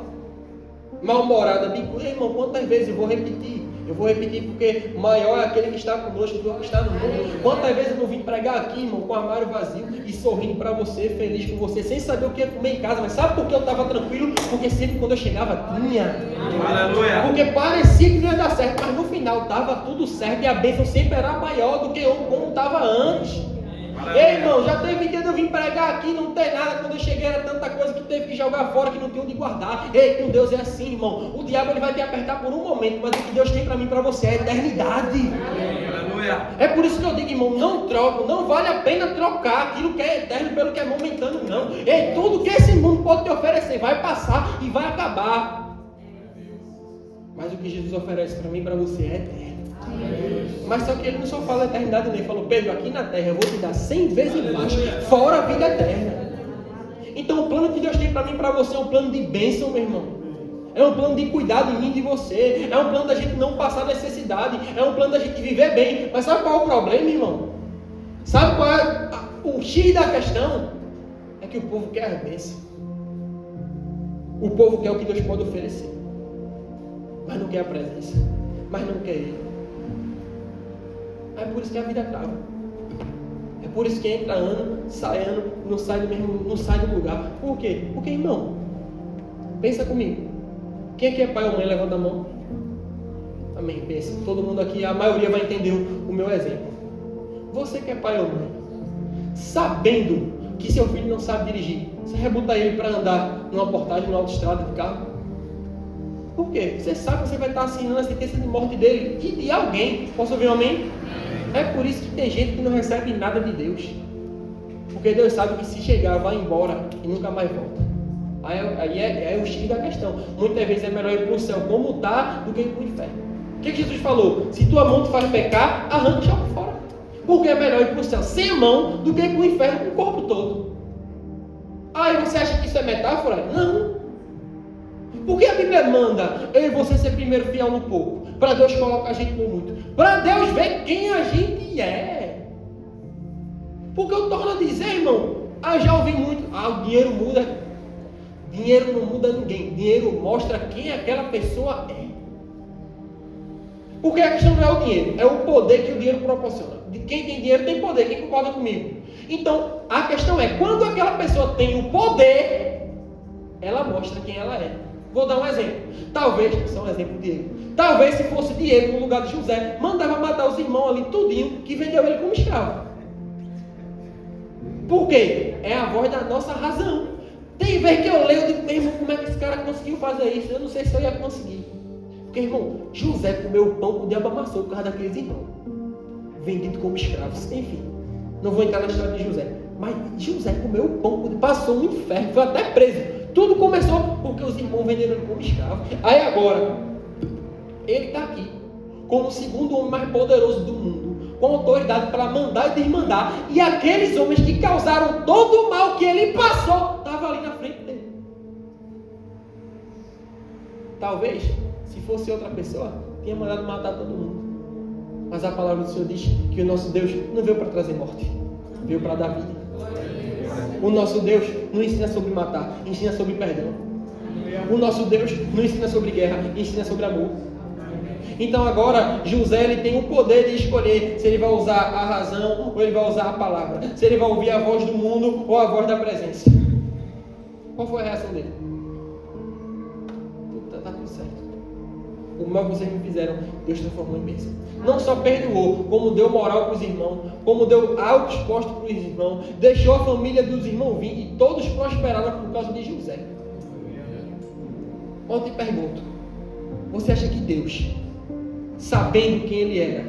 mal-humorada, irmão, quantas vezes eu vou repetir? Eu vou repetir porque maior é aquele que está conosco do que está no mundo. Quantas vezes eu não vim pregar aqui, irmão, com o armário vazio e sorrindo para você, feliz com você, sem saber o que ia comer em casa. Mas sabe por que eu estava tranquilo? Porque sempre quando eu chegava, tinha. Aleluia. Porque parecia que não ia dar certo, mas no final estava tudo certo e a bênção sempre era maior do que como estava antes. Ei, irmão, já teve dia de eu vir pregar aqui, não tem nada. Quando eu cheguei era tanta coisa que teve que jogar fora, que não tem onde guardar. Ei, com Deus é assim, irmão. O diabo ele vai te apertar por um momento, mas o que Deus tem para mim e para você é eternidade. Aleluia. É por isso que eu digo, irmão, não troco, não vale a pena trocar aquilo que é eterno pelo que é momentâneo, não. Ei, tudo que esse mundo pode te oferecer vai passar e vai acabar. Mas o que Jesus oferece para mim e para você é eterno. Mas só que ele não só fala a eternidade, ele falou: Pedro, aqui na terra eu vou te dar 100 vezes mais, fora a vida eterna. Então o plano que Deus tem para mim e para você é um plano de bênção, meu irmão. É um plano de cuidar de mim e de você. É um plano da gente não passar necessidade. É um plano da gente viver bem. Mas sabe qual é o problema, irmão? Sabe qual é o X da questão? É que o povo quer a bênção. O povo quer o que Deus pode oferecer, mas não quer a presença, mas não quer Ele. É por isso que a vida trava. É por isso que entra ano, não sai do lugar. Por quê? Porque, irmão, pensa comigo. Quem aqui é pai ou mãe? Levanta a mão. Amém. Pensa. Todo mundo aqui, a maioria vai entender o meu exemplo. Você que é pai ou mãe, sabendo que seu filho não sabe dirigir, você vai botar ele para andar numa portagem, numa autoestrada de carro? Por quê? Você sabe que você vai estar assinando a sentença de morte dele e de alguém. Posso ouvir um amém? É por isso que tem gente que não recebe nada de Deus. Porque Deus sabe que se chegar, vai embora e nunca mais volta. Aí é o X da questão. Muitas vezes é melhor ir para o céu como está do que ir para o inferno. O que Jesus falou? Se tua mão te faz pecar, arranca e joga fora. Porque é melhor ir para o céu sem a mão do que ir para o inferno com o corpo todo. Aí você acha que isso é metáfora? Não. Porque a Bíblia manda eu e você ser primeiro fiel no pouco, para Deus colocar a gente no muito, para Deus ver quem a gente é. Porque eu torno a dizer, irmão, já ouvi muito, o dinheiro muda. Dinheiro não muda ninguém, dinheiro mostra quem aquela pessoa é. Porque a questão não é o dinheiro, é o poder que o dinheiro proporciona. De quem tem dinheiro tem poder, quem concorda comigo? Então, a questão é, quando aquela pessoa tem o poder, ela mostra quem ela é. Vou dar um exemplo. Talvez, só um exemplo, Diego. Talvez se fosse Diego no lugar de José, mandava matar os irmãos ali, tudinho, que vendeu ele como escravo. Por quê? É a voz da nossa razão. Tem vez que eu leio e digo, meu irmão, como é que esse cara conseguiu fazer isso? Eu não sei se eu ia conseguir. Porque, irmão, José comeu o pão que o diabo amassou por causa daqueles irmãos. Vendido como escravos. Enfim, não vou entrar na história de José. Mas José comeu o pão, passou no inferno, foi até preso. Tudo começou porque os irmãos venderam ele como escravo. Aí agora, ele está aqui, como o segundo homem mais poderoso do mundo, com autoridade para mandar e desmandar. E aqueles homens que causaram todo o mal que ele passou, estavam ali na frente dele. Talvez, se fosse outra pessoa, tinha mandado matar todo mundo. Mas a palavra do Senhor diz que o nosso Deus não veio para trazer morte, veio para dar vida. O nosso Deus não ensina sobre matar, ensina sobre perdão. O nosso Deus não ensina sobre guerra, ensina sobre amor. Então agora, José ele tem o poder de escolher se ele vai usar a razão ou ele vai usar a palavra. Se ele vai ouvir a voz do mundo ou a voz da presença. Qual foi a reação dele? Tá tudo certo. O mal que vocês me fizeram, Deus transformou em bênção. Não só perdoou, como deu moral para os irmãos, como deu altos postos para os irmãos, deixou a família dos irmãos vir e todos prosperaram por causa de José. Eu te pergunto, você acha que Deus, sabendo quem ele era,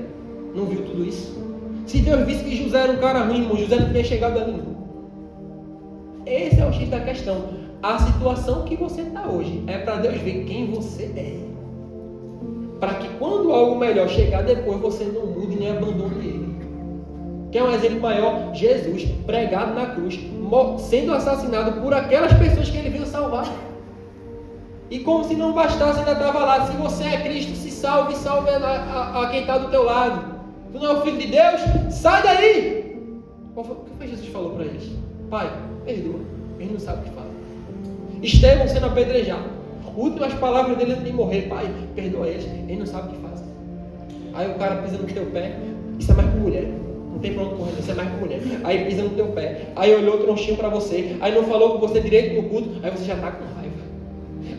não viu tudo isso? Se Deus visse que José era um cara ruim, irmão, José não tinha chegado ali não. Esse é o X da questão. A situação que você está hoje é para Deus ver quem você é. Para que quando algo melhor chegar depois, você não mude nem abandone ele. Quer um exemplo maior? Jesus, pregado na cruz, sendo assassinado por aquelas pessoas que ele veio salvar. E como se não bastasse, ainda estava lá: se você é Cristo, se salve, salve a quem está do teu lado. Tu não é o Filho de Deus? Sai daí! O que foi Jesus falou para eles? Pai, perdoa, eles não sabem o que fazem. Estevão sendo apedrejado. Últimas palavras dele antes de morrer: Pai, perdoa eles não sabem o que fazem. Aí o cara pisa no teu pé: isso é mais por mulher, não tem pra onde correr, isso é mais por mulher. Aí pisa no teu pé, aí olhou o tronchinho pra você, aí não falou com você direito no culto, aí você já tá com raiva,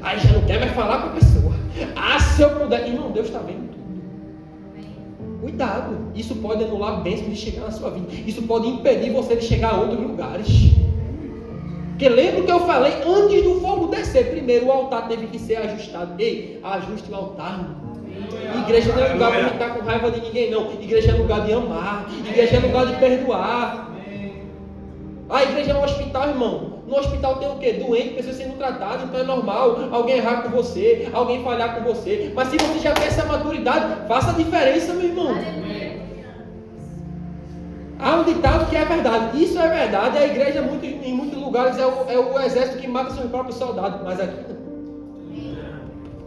aí já não quer mais falar com a pessoa. Ah, se eu puder, irmão, Deus está vendo tudo. Cuidado, isso pode anular bênçãos de chegar na sua vida, isso pode impedir você de chegar a outros lugares. Porque lembra que eu falei, antes do fogo descer, primeiro o altar teve que ser ajustado. Ei, ajuste o altar, irmão. Igreja não é lugar para ficar com raiva de ninguém, não. Igreja é lugar de amar. Igreja é lugar de perdoar. A igreja é um hospital, irmão. No hospital tem o quê? Doente, pessoas sendo tratadas, então é normal alguém errar com você, alguém falhar com você. Mas se você já tem essa maturidade, faça a diferença, meu irmão. Há um ditado que é verdade. Isso é verdade. A igreja em muitos lugares é o exército que mata seus próprios soldados. Mas aqui não.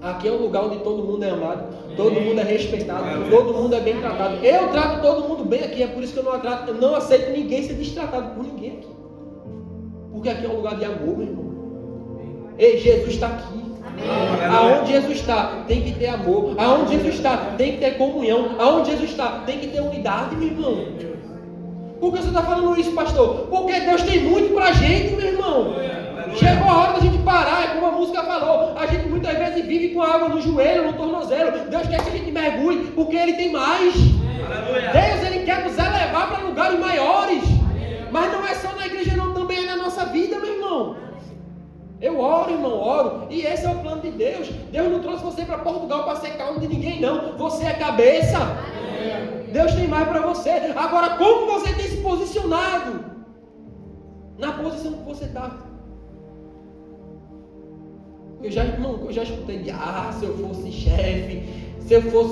Aqui é um lugar onde todo mundo é amado, todo mundo é respeitado, todo mundo é bem tratado. Eu trato todo mundo bem aqui. É por isso que eu não aceito ninguém ser destratado por ninguém aqui. Porque aqui é um lugar de amor, meu irmão. Ei, Jesus está aqui. Aonde Jesus está, tem que ter amor. Aonde Jesus está, tem que ter comunhão. Aonde Jesus está, tem que ter unidade, meu irmão. Por que você está falando isso, pastor? Porque Deus tem muito pra gente, meu irmão. Chegou a hora da gente parar, é como a música falou. A gente muitas vezes vive com a água no joelho, no tornozelo. Deus quer que a gente mergulhe, porque Ele tem mais. Deus, Ele quer nos elevar para lugares maiores. Mas não é só na igreja, não, também é na nossa vida, meu irmão. Eu oro, irmão, oro. E esse é o plano de Deus. Deus não trouxe você para Portugal para ser calmo de ninguém, não. Você é cabeça. Deus tem mais para você. Agora, como você tem se posicionado na posição que você está? Eu já escutei de, se eu fosse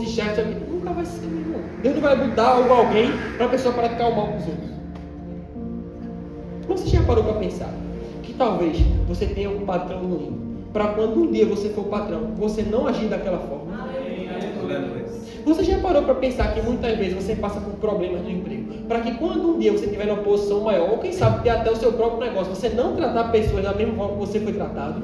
chefe, nunca vai ser, meu irmão. Deus não vai mudar alguém para a pessoa praticar o mal com os outros. Você já parou para pensar que talvez você tenha um patrão ruim, para quando um dia você for patrão, você não agir daquela forma? Você já parou para pensar que muitas vezes você passa por problemas no emprego, para que quando um dia você tiver numa posição maior, ou quem sabe ter até o seu próprio negócio, você não tratar pessoas da mesma forma que você foi tratado?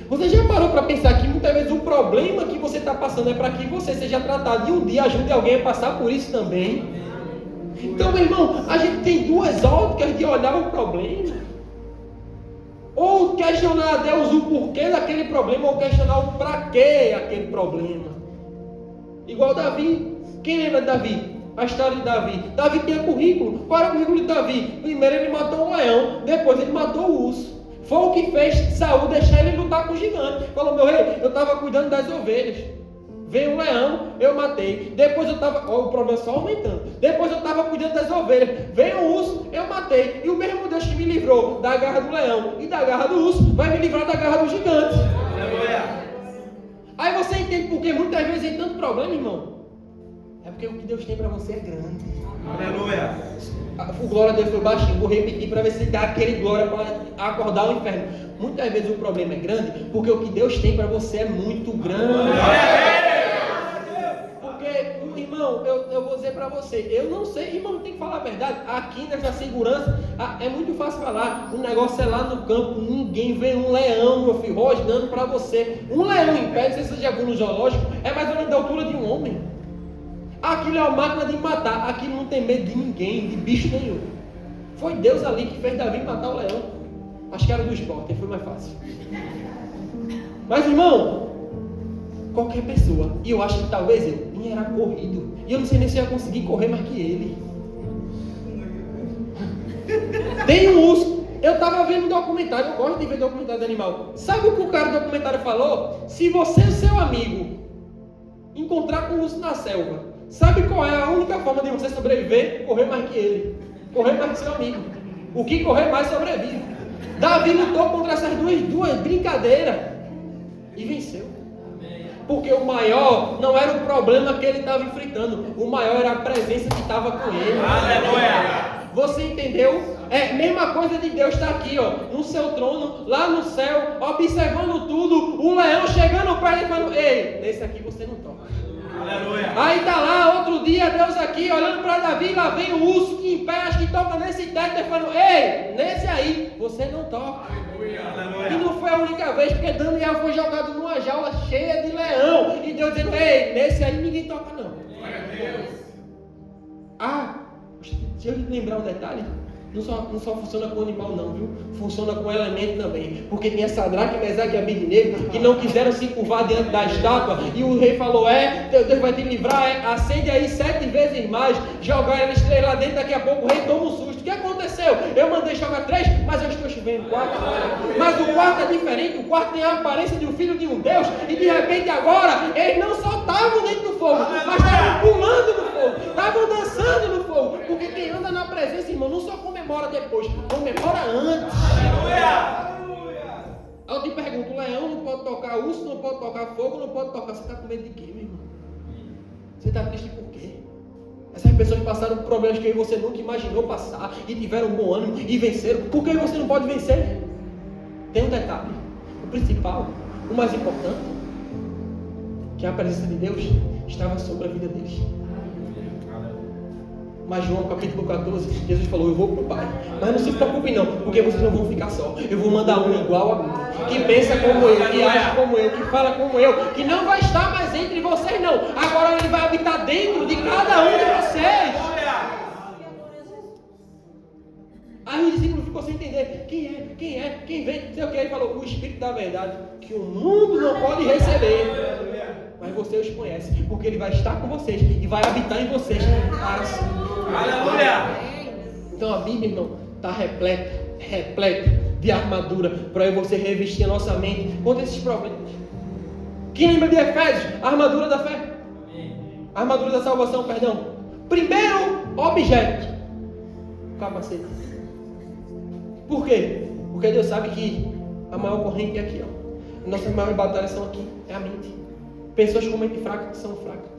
Você já parou para pensar que muitas vezes o problema que você está passando é para que você seja tratado e um dia ajude alguém a passar por isso também? Então, meu irmão, a gente tem duas óticas de olhar o problema. Ou questionar a Deus o porquê daquele problema, ou questionar o para que aquele problema. Igual Davi. Quem lembra de Davi? A história de Davi. Davi tinha currículo. Qual era o currículo de Davi? Primeiro ele matou um leão, depois ele matou o urso. Foi o que fez Saul deixar ele lutar com o gigante. Falou: meu rei, eu estava cuidando das ovelhas. Veio um leão, eu matei. Depois eu estava... o problema só aumentando. Depois eu estava cuidando das ovelhas. Veio um urso, eu matei. E o mesmo Deus que me livrou da garra do leão e da garra do urso, vai me livrar da garra do gigante. Aí você entende porque muitas vezes tem tanto problema, irmão. É porque o que Deus tem para você é grande. Aleluia. O glória a Deus foi baixinho. Vou repetir para ver se dá aquele glória para acordar o inferno. Muitas vezes o problema é grande porque o que Deus tem para você é muito grande. Porque, irmão, eu vou dizer para você, eu não sei, irmão, tem que falar a verdade. Aqui nessa segurança, é muito fácil falar. O negócio é lá no campo, ninguém vê um leão, meu filho, rosnando para você. Um leão em pé, não sei se você já viu no zoológico, é mais ou menos da altura de um homem. Aquilo é uma máquina de matar, aquilo não tem medo de ninguém, de bicho nenhum. Foi Deus ali que fez Davi matar o leão. Acho que era do esporte, foi mais fácil. Mas, irmão, qualquer pessoa. E eu acho que talvez eu nem era corrido. E eu não sei nem se eu ia conseguir correr mais que ele. Tem um urso. Eu estava vendo um documentário, eu gosto de ver documentário de animal. Sabe o que o cara do documentário falou? Se você e o seu amigo encontrar com um urso na selva, sabe qual é a única forma de você sobreviver? Correr mais que ele. Correr mais que seu amigo. O que correr mais sobrevive. Davi lutou contra essas duas brincadeiras e venceu. Porque o maior não era o problema que ele estava enfrentando. O maior era a presença que estava com ele. Aleluia! Você entendeu? É a mesma coisa de Deus estar aqui, ó, no seu trono, lá no céu, observando tudo, o leão chegando perto e falando, ei, nesse aqui você não toca. Aleluia! Aí tá lá, outro dia, Deus aqui, olhando para Davi, lá vem o urso que em pé, acho que toca nesse teto, e falando, ei, nesse aí, você não toca. Aleluia! E não foi a única vez, porque Daniel foi jogado numa jaula cheia de leão, e Deus dizendo, ei, nesse aí ninguém toca não. Ah, deixa eu lembrar um detalhe. Não só funciona com animal não, viu? Funciona com elemento também. Porque tem a Sadraque, Mesaque e Abednego que não quiseram se curvar diante da estátua. E o rei falou, Deus vai te livrar, acende aí 7 vezes mais. Jogar eles 3 lá dentro, daqui a pouco o rei toma um susto. O que aconteceu? Eu mandei jogar 3, mas eu estou chovendo 4. Mas o quarto é diferente, o quarto tem a aparência de um filho de um Deus. E de repente agora, eles não só estavam dentro do fogo, mas estavam pulando no fogo, estavam dançando no fogo. Porque quem anda na presença, irmão, não só comemora depois, comemora antes. Aleluia! Aí eu te pergunto, o leão não pode tocar, o urso não pode tocar, fogo não pode tocar. Você está com medo de quê, meu irmão? Você está triste por quê? Essas pessoas passaram por problemas que você nunca imaginou passar e tiveram um bom ânimo e venceram. Por que você não pode vencer? Tem um detalhe, o principal, o mais importante, que a presença de Deus estava sobre a vida deles. Mas João capítulo 14, Jesus falou, eu vou para o Pai, mas não se preocupe não, porque vocês não vão ficar só. Eu vou mandar um igual a mim, que pensa como eu, que age como eu, que fala como eu, que não vai estar mais entre vocês não. Agora ele vai habitar dentro de cada um de vocês. Aí o discípulo ficou sem entender, quem vem, sei o que, ele falou, o Espírito da verdade, que o mundo não pode receber. Mas você os conhece, porque ele vai estar com vocês e vai habitar em vocês para sempre. Aleluia! Então a Bíblia, irmão, está repleta de armadura para você revestir a nossa mente contra esses problemas. Quem lembra de Efésios? A armadura da fé. A armadura da salvação, perdão. Primeiro objeto, o capacete. Por quê? Porque Deus sabe que a maior corrente é aqui, ó. Nossas maiores batalhas são aqui, é a mente. Pessoas com mente fraca são fracas.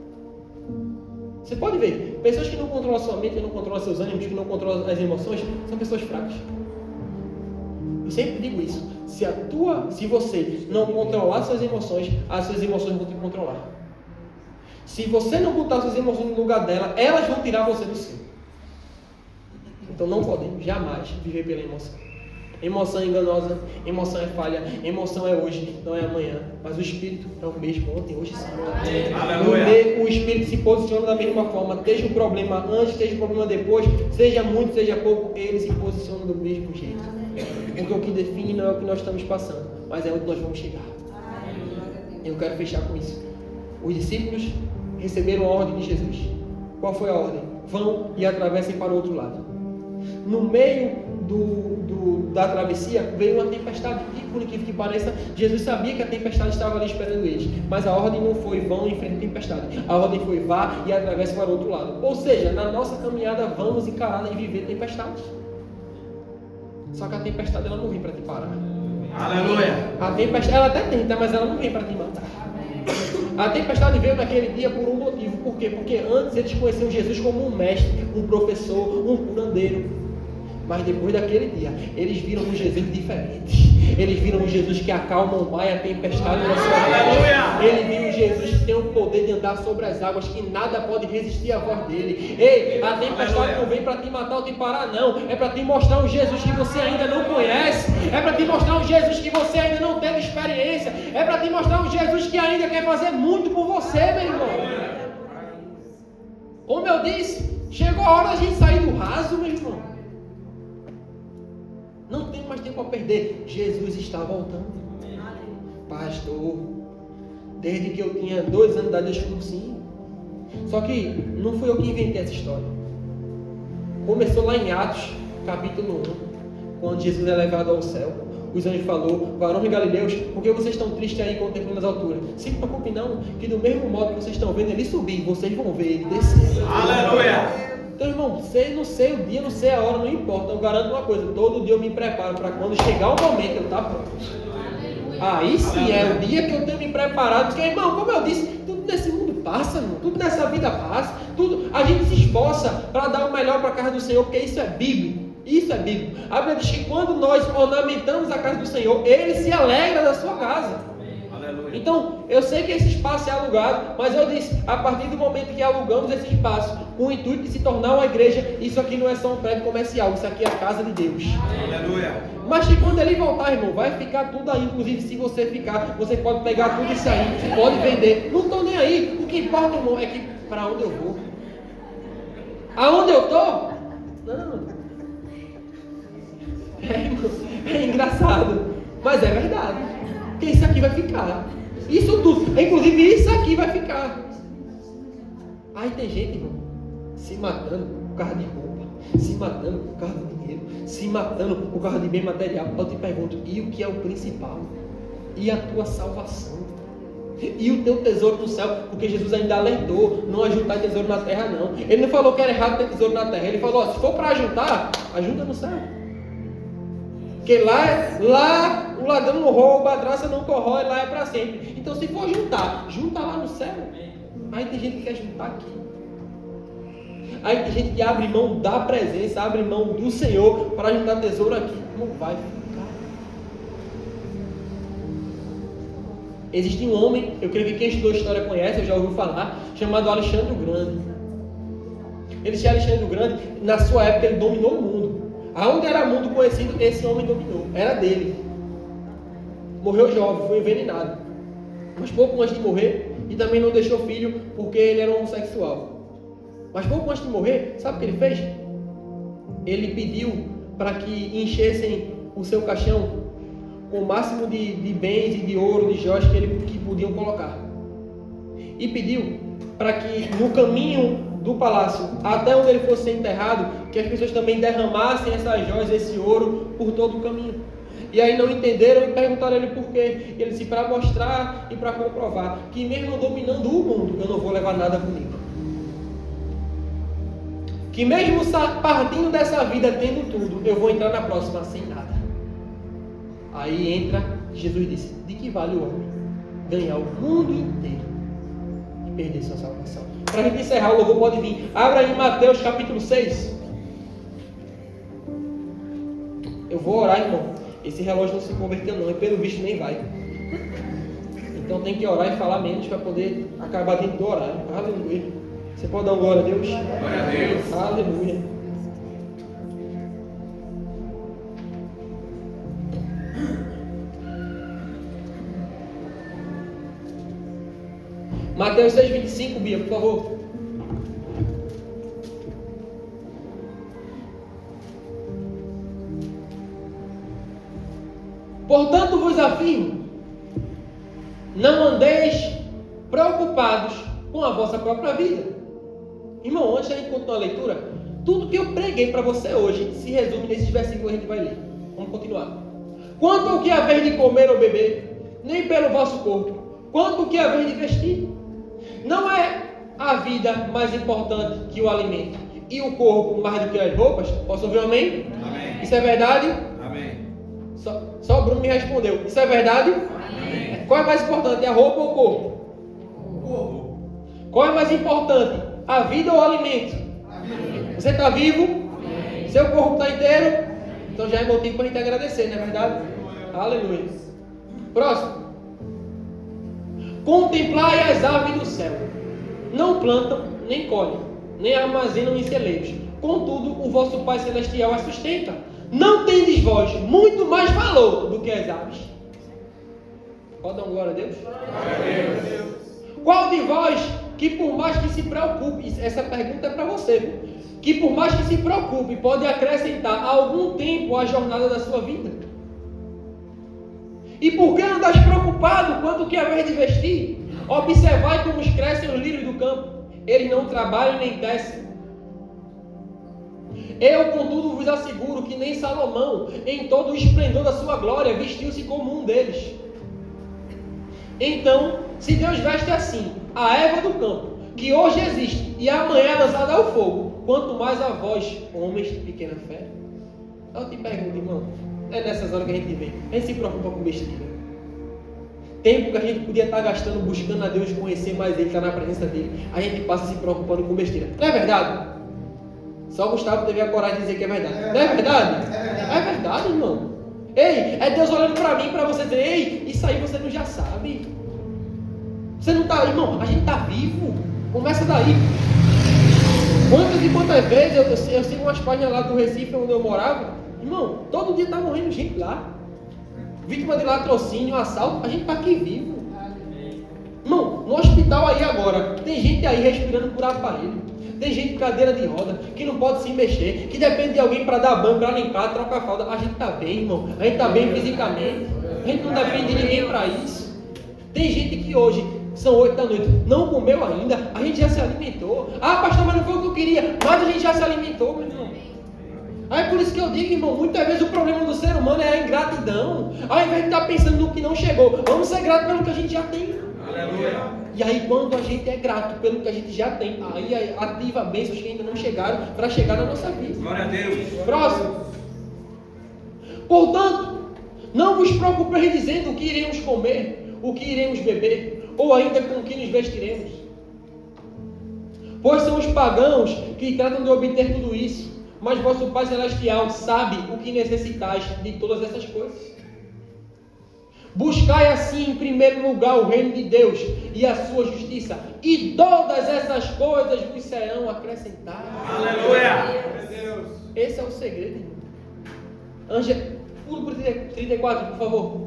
Você pode ver, pessoas que não controlam a sua mente, que não controlam seus ânimos, que não controlam as emoções, são pessoas fracas. Eu sempre digo isso. Se você não controlar suas emoções vão te controlar. Se você não botar suas emoções no lugar dela, elas vão tirar você do seu. Então não podemos jamais viver pela emoção. Emoção é enganosa, emoção é falha, emoção é hoje, não é amanhã. Mas o Espírito é o mesmo ontem, hoje e sempre. Aleluia. O Espírito se posiciona da mesma forma. Seja o problema antes, seja o problema depois, seja muito, seja pouco, ele se posiciona do mesmo jeito. Porque o que define não é o que nós estamos passando, mas é onde nós vamos chegar. Eu quero fechar com isso. Os discípulos receberam a ordem de Jesus. Qual foi a ordem? Vão e atravessem para o outro lado. No meio da travessia veio uma tempestade e, por incrível que pareça, Jesus sabia que a tempestade estava ali esperando eles, mas a ordem não foi vão em frente à tempestade, a ordem foi vá e atravesse para o outro lado. Ou seja, na nossa caminhada vamos encarar e viver tempestades. Só que a tempestade ela não vem para te parar. Aleluia! A tempestade ela até tenta, mas ela não vem para te matar. A tempestade veio naquele dia por um motivo. Por quê? Porque antes eles conheciam Jesus como um mestre, um professor, um curandeiro. Mas depois daquele dia, eles viram um Jesus diferente. Eles viram um Jesus que acalma o mar e a tempestade na sua vida. Eles viram um Jesus que tem o poder de andar sobre as águas, que nada pode resistir à voz dele. Ei, a tempestade não vem para te matar ou te parar, não. É para te mostrar um Jesus que você ainda não conhece. É para te mostrar um Jesus que você ainda não teve experiência. É para te mostrar um Jesus que ainda quer fazer muito por você, meu irmão. Como eu disse, chegou a hora da gente sair do raso, meu irmão. Não tem mais tempo a perder. Jesus está voltando. Pastor, Desde que eu tinha 2 anos de idade eu escuto sim. Só que não fui eu que inventei essa história. Começou lá em Atos, capítulo 1, quando Jesus é levado ao céu. Os anjos falou: varões de Galileus, por que vocês estão tristes aí contemplando as alturas? Se preocupe não, que do mesmo modo que vocês estão vendo ele subir, vocês vão ver ele descer. Aleluia! Então, irmão, não sei o dia, não sei a hora, não importa. Eu garanto uma coisa: todo dia eu me preparo para quando chegar o momento eu estar pronto. Aí sim é o dia que eu tenho me preparado. Porque, irmão, como eu disse, tudo nesse mundo passa, irmão, tudo nessa vida passa. Tudo, a gente se esforça para dar o melhor para a casa do Senhor, porque isso é bíblico. Isso é bíblico. A Bíblia diz que quando nós ornamentamos a casa do Senhor, Ele se alegra da sua casa. Aleluia. Então, eu sei que esse espaço é alugado, mas eu disse, a partir do momento que alugamos esse espaço, com o intuito de se tornar uma igreja, isso aqui não é só um prédio comercial, isso aqui é a casa de Deus. Aleluia. Mas que quando ele voltar, irmão, vai ficar tudo aí. Inclusive, se você ficar, você pode pegar tudo isso aí, pode vender. Não estou nem aí. O que importa, irmão, é que para onde eu vou. Aonde eu estou? Não. É engraçado, mas é verdade. Porque isso aqui vai ficar. Isso tudo, inclusive isso aqui vai ficar. Aí tem gente, irmão, se matando por causa de roupa, se matando por causa de dinheiro, se matando por causa de bem material. Eu te pergunto, e o que é o principal? E a tua salvação? E o teu tesouro no céu? Porque Jesus ainda alertou, não ajuntar tesouro na terra não. Ele não falou que era errado ter tesouro na terra. Ele falou, se for para ajuntar, ajuda no céu. Porque lá o ladrão não rouba, a traça não corrói, lá é para sempre. Então se for juntar, junta lá no céu. Aí tem gente que quer juntar aqui. Aí tem gente que abre mão da presença, abre mão do Senhor para juntar tesouro aqui. Não vai ficar. Existe um homem, eu creio que quem estudou história conhece, eu já ouviu falar, chamado Alexandre o Grande. Esse Alexandre o Grande, na sua época, ele dominou o mundo. Aonde era mundo conhecido, esse homem dominou. Era dele. Morreu jovem, foi envenenado. Mas pouco antes de morrer, e também não deixou filho porque ele era homossexual. Mas pouco antes de morrer, sabe o que ele fez? Ele pediu para que enchessem o seu caixão com o máximo de bens e de ouro, de joias que podiam colocar. E pediu para que no caminho do palácio, até onde ele fosse enterrado, que as pessoas também derramassem essas joias, esse ouro, por todo o caminho. E aí não entenderam e perguntaram a ele por quê. E ele disse, para mostrar e para comprovar que mesmo dominando o mundo, eu não vou levar nada comigo. Que mesmo partindo dessa vida, tendo tudo, eu vou entrar na próxima sem nada. Aí entra, Jesus disse, de que vale o homem ganhar o mundo inteiro e perder sua salvação? Para a gente encerrar, o louvor pode vir. Abra aí Mateus capítulo 6. Eu vou orar, irmão. Esse relógio não se converteu não, e pelo visto nem vai. Então tem que orar e falar menos para poder acabar dentro do horário. Aleluia. Você pode dar um glória a Deus? Glória a Deus. Aleluia. Mateus 6,25, Bia, por favor. Portanto vos afirmo, não andeis preocupados com a vossa própria vida. Irmão, antes da gente continuar a leitura, tudo que eu preguei para você hoje se resume nesses versículos que a gente vai ler. Vamos continuar. Quanto ao que haver de comer ou beber, nem pelo vosso corpo, quanto ao que haver de vestir. Não é a vida mais importante que o alimento, e o corpo mais do que as roupas? Posso ouvir um amém? Amém. Isso é verdade? Amém. Só o Bruno me respondeu. Isso é verdade? Amém. Qual é mais importante, a roupa ou o corpo? O corpo. Qual é mais importante, a vida ou o alimento? Você está vivo? Amém. Seu corpo está inteiro? Então já é motivo para a gente agradecer, não é verdade? Aleluia. Próximo. Contemplai as aves do céu. Não plantam, nem colhem, nem armazenam em celeiros. Contudo, o vosso Pai Celestial as sustenta. Não tendes vós muito mais valor do que as aves? Pode dar um glória a Deus? Glória a Deus. Qual de vós que por mais que se preocupe, essa pergunta é para você, viu? Que por mais que se preocupe, pode acrescentar algum tempo à jornada da sua vida? E por que andas preocupado quanto que haver de vestir? Observai como crescem os lírios do campo. Eles não trabalham nem tecem. Eu, contudo, vos asseguro que nem Salomão, em todo o esplendor da sua glória, vestiu-se como um deles. Então, se Deus veste assim a erva do campo, que hoje existe e amanhã é lançada ao fogo, quanto mais a vós, homens de pequena fé. Eu te pergunto, irmão, é nessas horas que a gente vê, a gente se preocupa com besteira. Tempo que a gente podia estar gastando buscando a Deus, conhecer mais Ele, estar na presença dele, a gente passa se preocupando com besteira. Não é verdade? Só Gustavo teve a coragem de dizer que é verdade. Não é verdade? É verdade, irmão. Ei, é Deus olhando para mim, para você dizer, ei, isso aí você não já sabe. Você não está, irmão, a gente está vivo. Começa daí. Quantas e quantas vezes eu sigo umas páginas lá do Recife, onde eu morava. Irmão, todo dia está morrendo gente lá. Vítima de latrocínio, assalto, a gente está aqui vivo. Irmão, no hospital aí agora, tem gente aí respirando por aparelho. Tem gente com cadeira de roda, que não pode se mexer, que depende de alguém para dar banho, para limpar, trocar a fralda. A gente está bem, irmão. A gente está bem fisicamente. A gente não depende de ninguém para isso. Tem gente que hoje, são 8 da noite, não comeu ainda, a gente já se alimentou. Ah, pastor, mas não foi o que eu queria, mas a gente já se alimentou, meu irmão. Aí por isso que eu digo, irmão, muitas vezes o problema do ser humano é a ingratidão. Ao invés de estar pensando no que não chegou, vamos ser gratos pelo que a gente já tem. Aleluia. E aí quando a gente é grato pelo que a gente já tem, aí ativa bênçãos que ainda não chegaram para chegar na nossa vida. Glória a Deus. Próximo. Portanto, não vos preocupeis dizendo o que iremos comer, o que iremos beber, ou ainda com o que nos vestiremos. Pois são os pagãos que tratam de obter tudo isso. Mas vosso Pai Celestial sabe o que necessitais de todas essas coisas. Buscai assim em primeiro lugar o reino de Deus e a sua justiça, e todas essas coisas vos serão acrescentadas. Aleluia. Esse é o segredo, irmão. Ângela, pula para 34, por favor.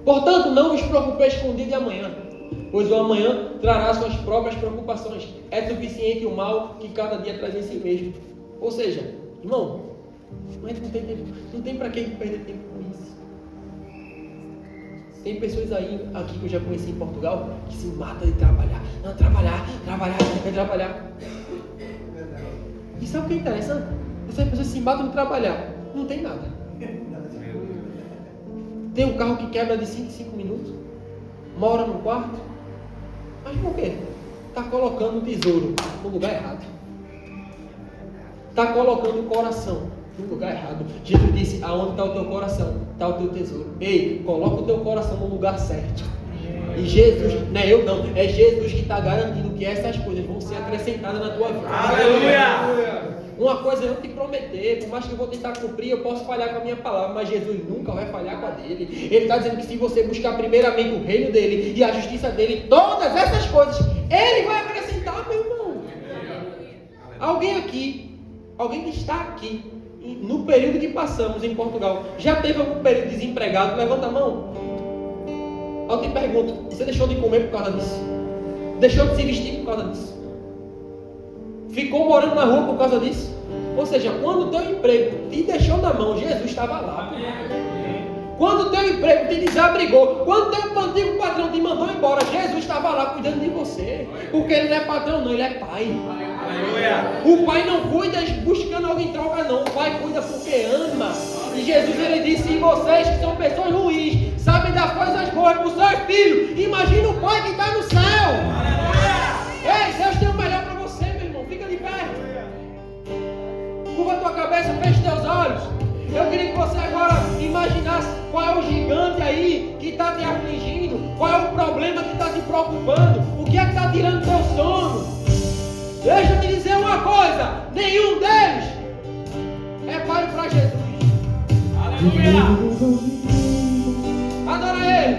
Portanto, não vos preocupeis com o dia de amanhã, pois o amanhã trará suas próprias preocupações. É suficiente o mal que cada dia traz em si mesmo. Ou seja, irmão, mas não tem para que perder tempo com isso. Tem pessoas aí, aqui que eu já conheci em Portugal, que se matam de trabalhar. Não, trabalhar. E sabe o que é interessante? Essas pessoas se matam de trabalhar. Não tem nada. Tem um carro que quebra de 5 em 5 minutos. Mora no quarto. Mas por quê? Está colocando o tesouro no lugar errado. Está colocando o coração no lugar errado. Jesus disse, aonde está o teu coração, está o teu tesouro. Ei, coloca o teu coração no lugar certo. E Jesus, não é eu não, é Jesus que está garantindo que essas coisas vão ser acrescentadas na tua vida. Aleluia! Uma coisa é eu te prometer, por mais que eu vou tentar cumprir, eu posso falhar com a minha palavra, mas Jesus nunca vai falhar com a dele. Ele está dizendo que se você buscar primeiramente o reino dele e a justiça dele, todas essas coisas, ele vai acrescentar, meu irmão. Alguém aqui, alguém que está aqui, no período que passamos em Portugal, já teve algum período desempregado? Levanta a mão. Eu te pergunto, você deixou de comer por causa disso? Deixou de se vestir por causa disso? Ficou morando na rua por causa disso? Ou seja, quando o teu emprego te deixou na mão, Jesus estava lá. Quando o teu emprego te desabrigou, quando o teu antigo patrão te mandou embora, Jesus estava lá cuidando de você. Porque ele não é patrão não, ele é pai. O pai não cuida buscando alguém em troca não. O pai cuida porque ama. E Jesus ele disse, e vocês que são pessoas ruins, sabem das coisas boas para os seus filhos, imagina o pai que está no céu. Ei, Deus tem o melhor para você, meu irmão. Fica de pé. Curva a tua cabeça, feche teus olhos. Eu queria que você agora imaginasse qual é o gigante aí que está te afligindo, qual é o problema que está te preocupando, o que é que está tirando teu sono. Deixa eu te dizer uma coisa, nenhum deles é páreo para Jesus. Aleluia! Adora Ele.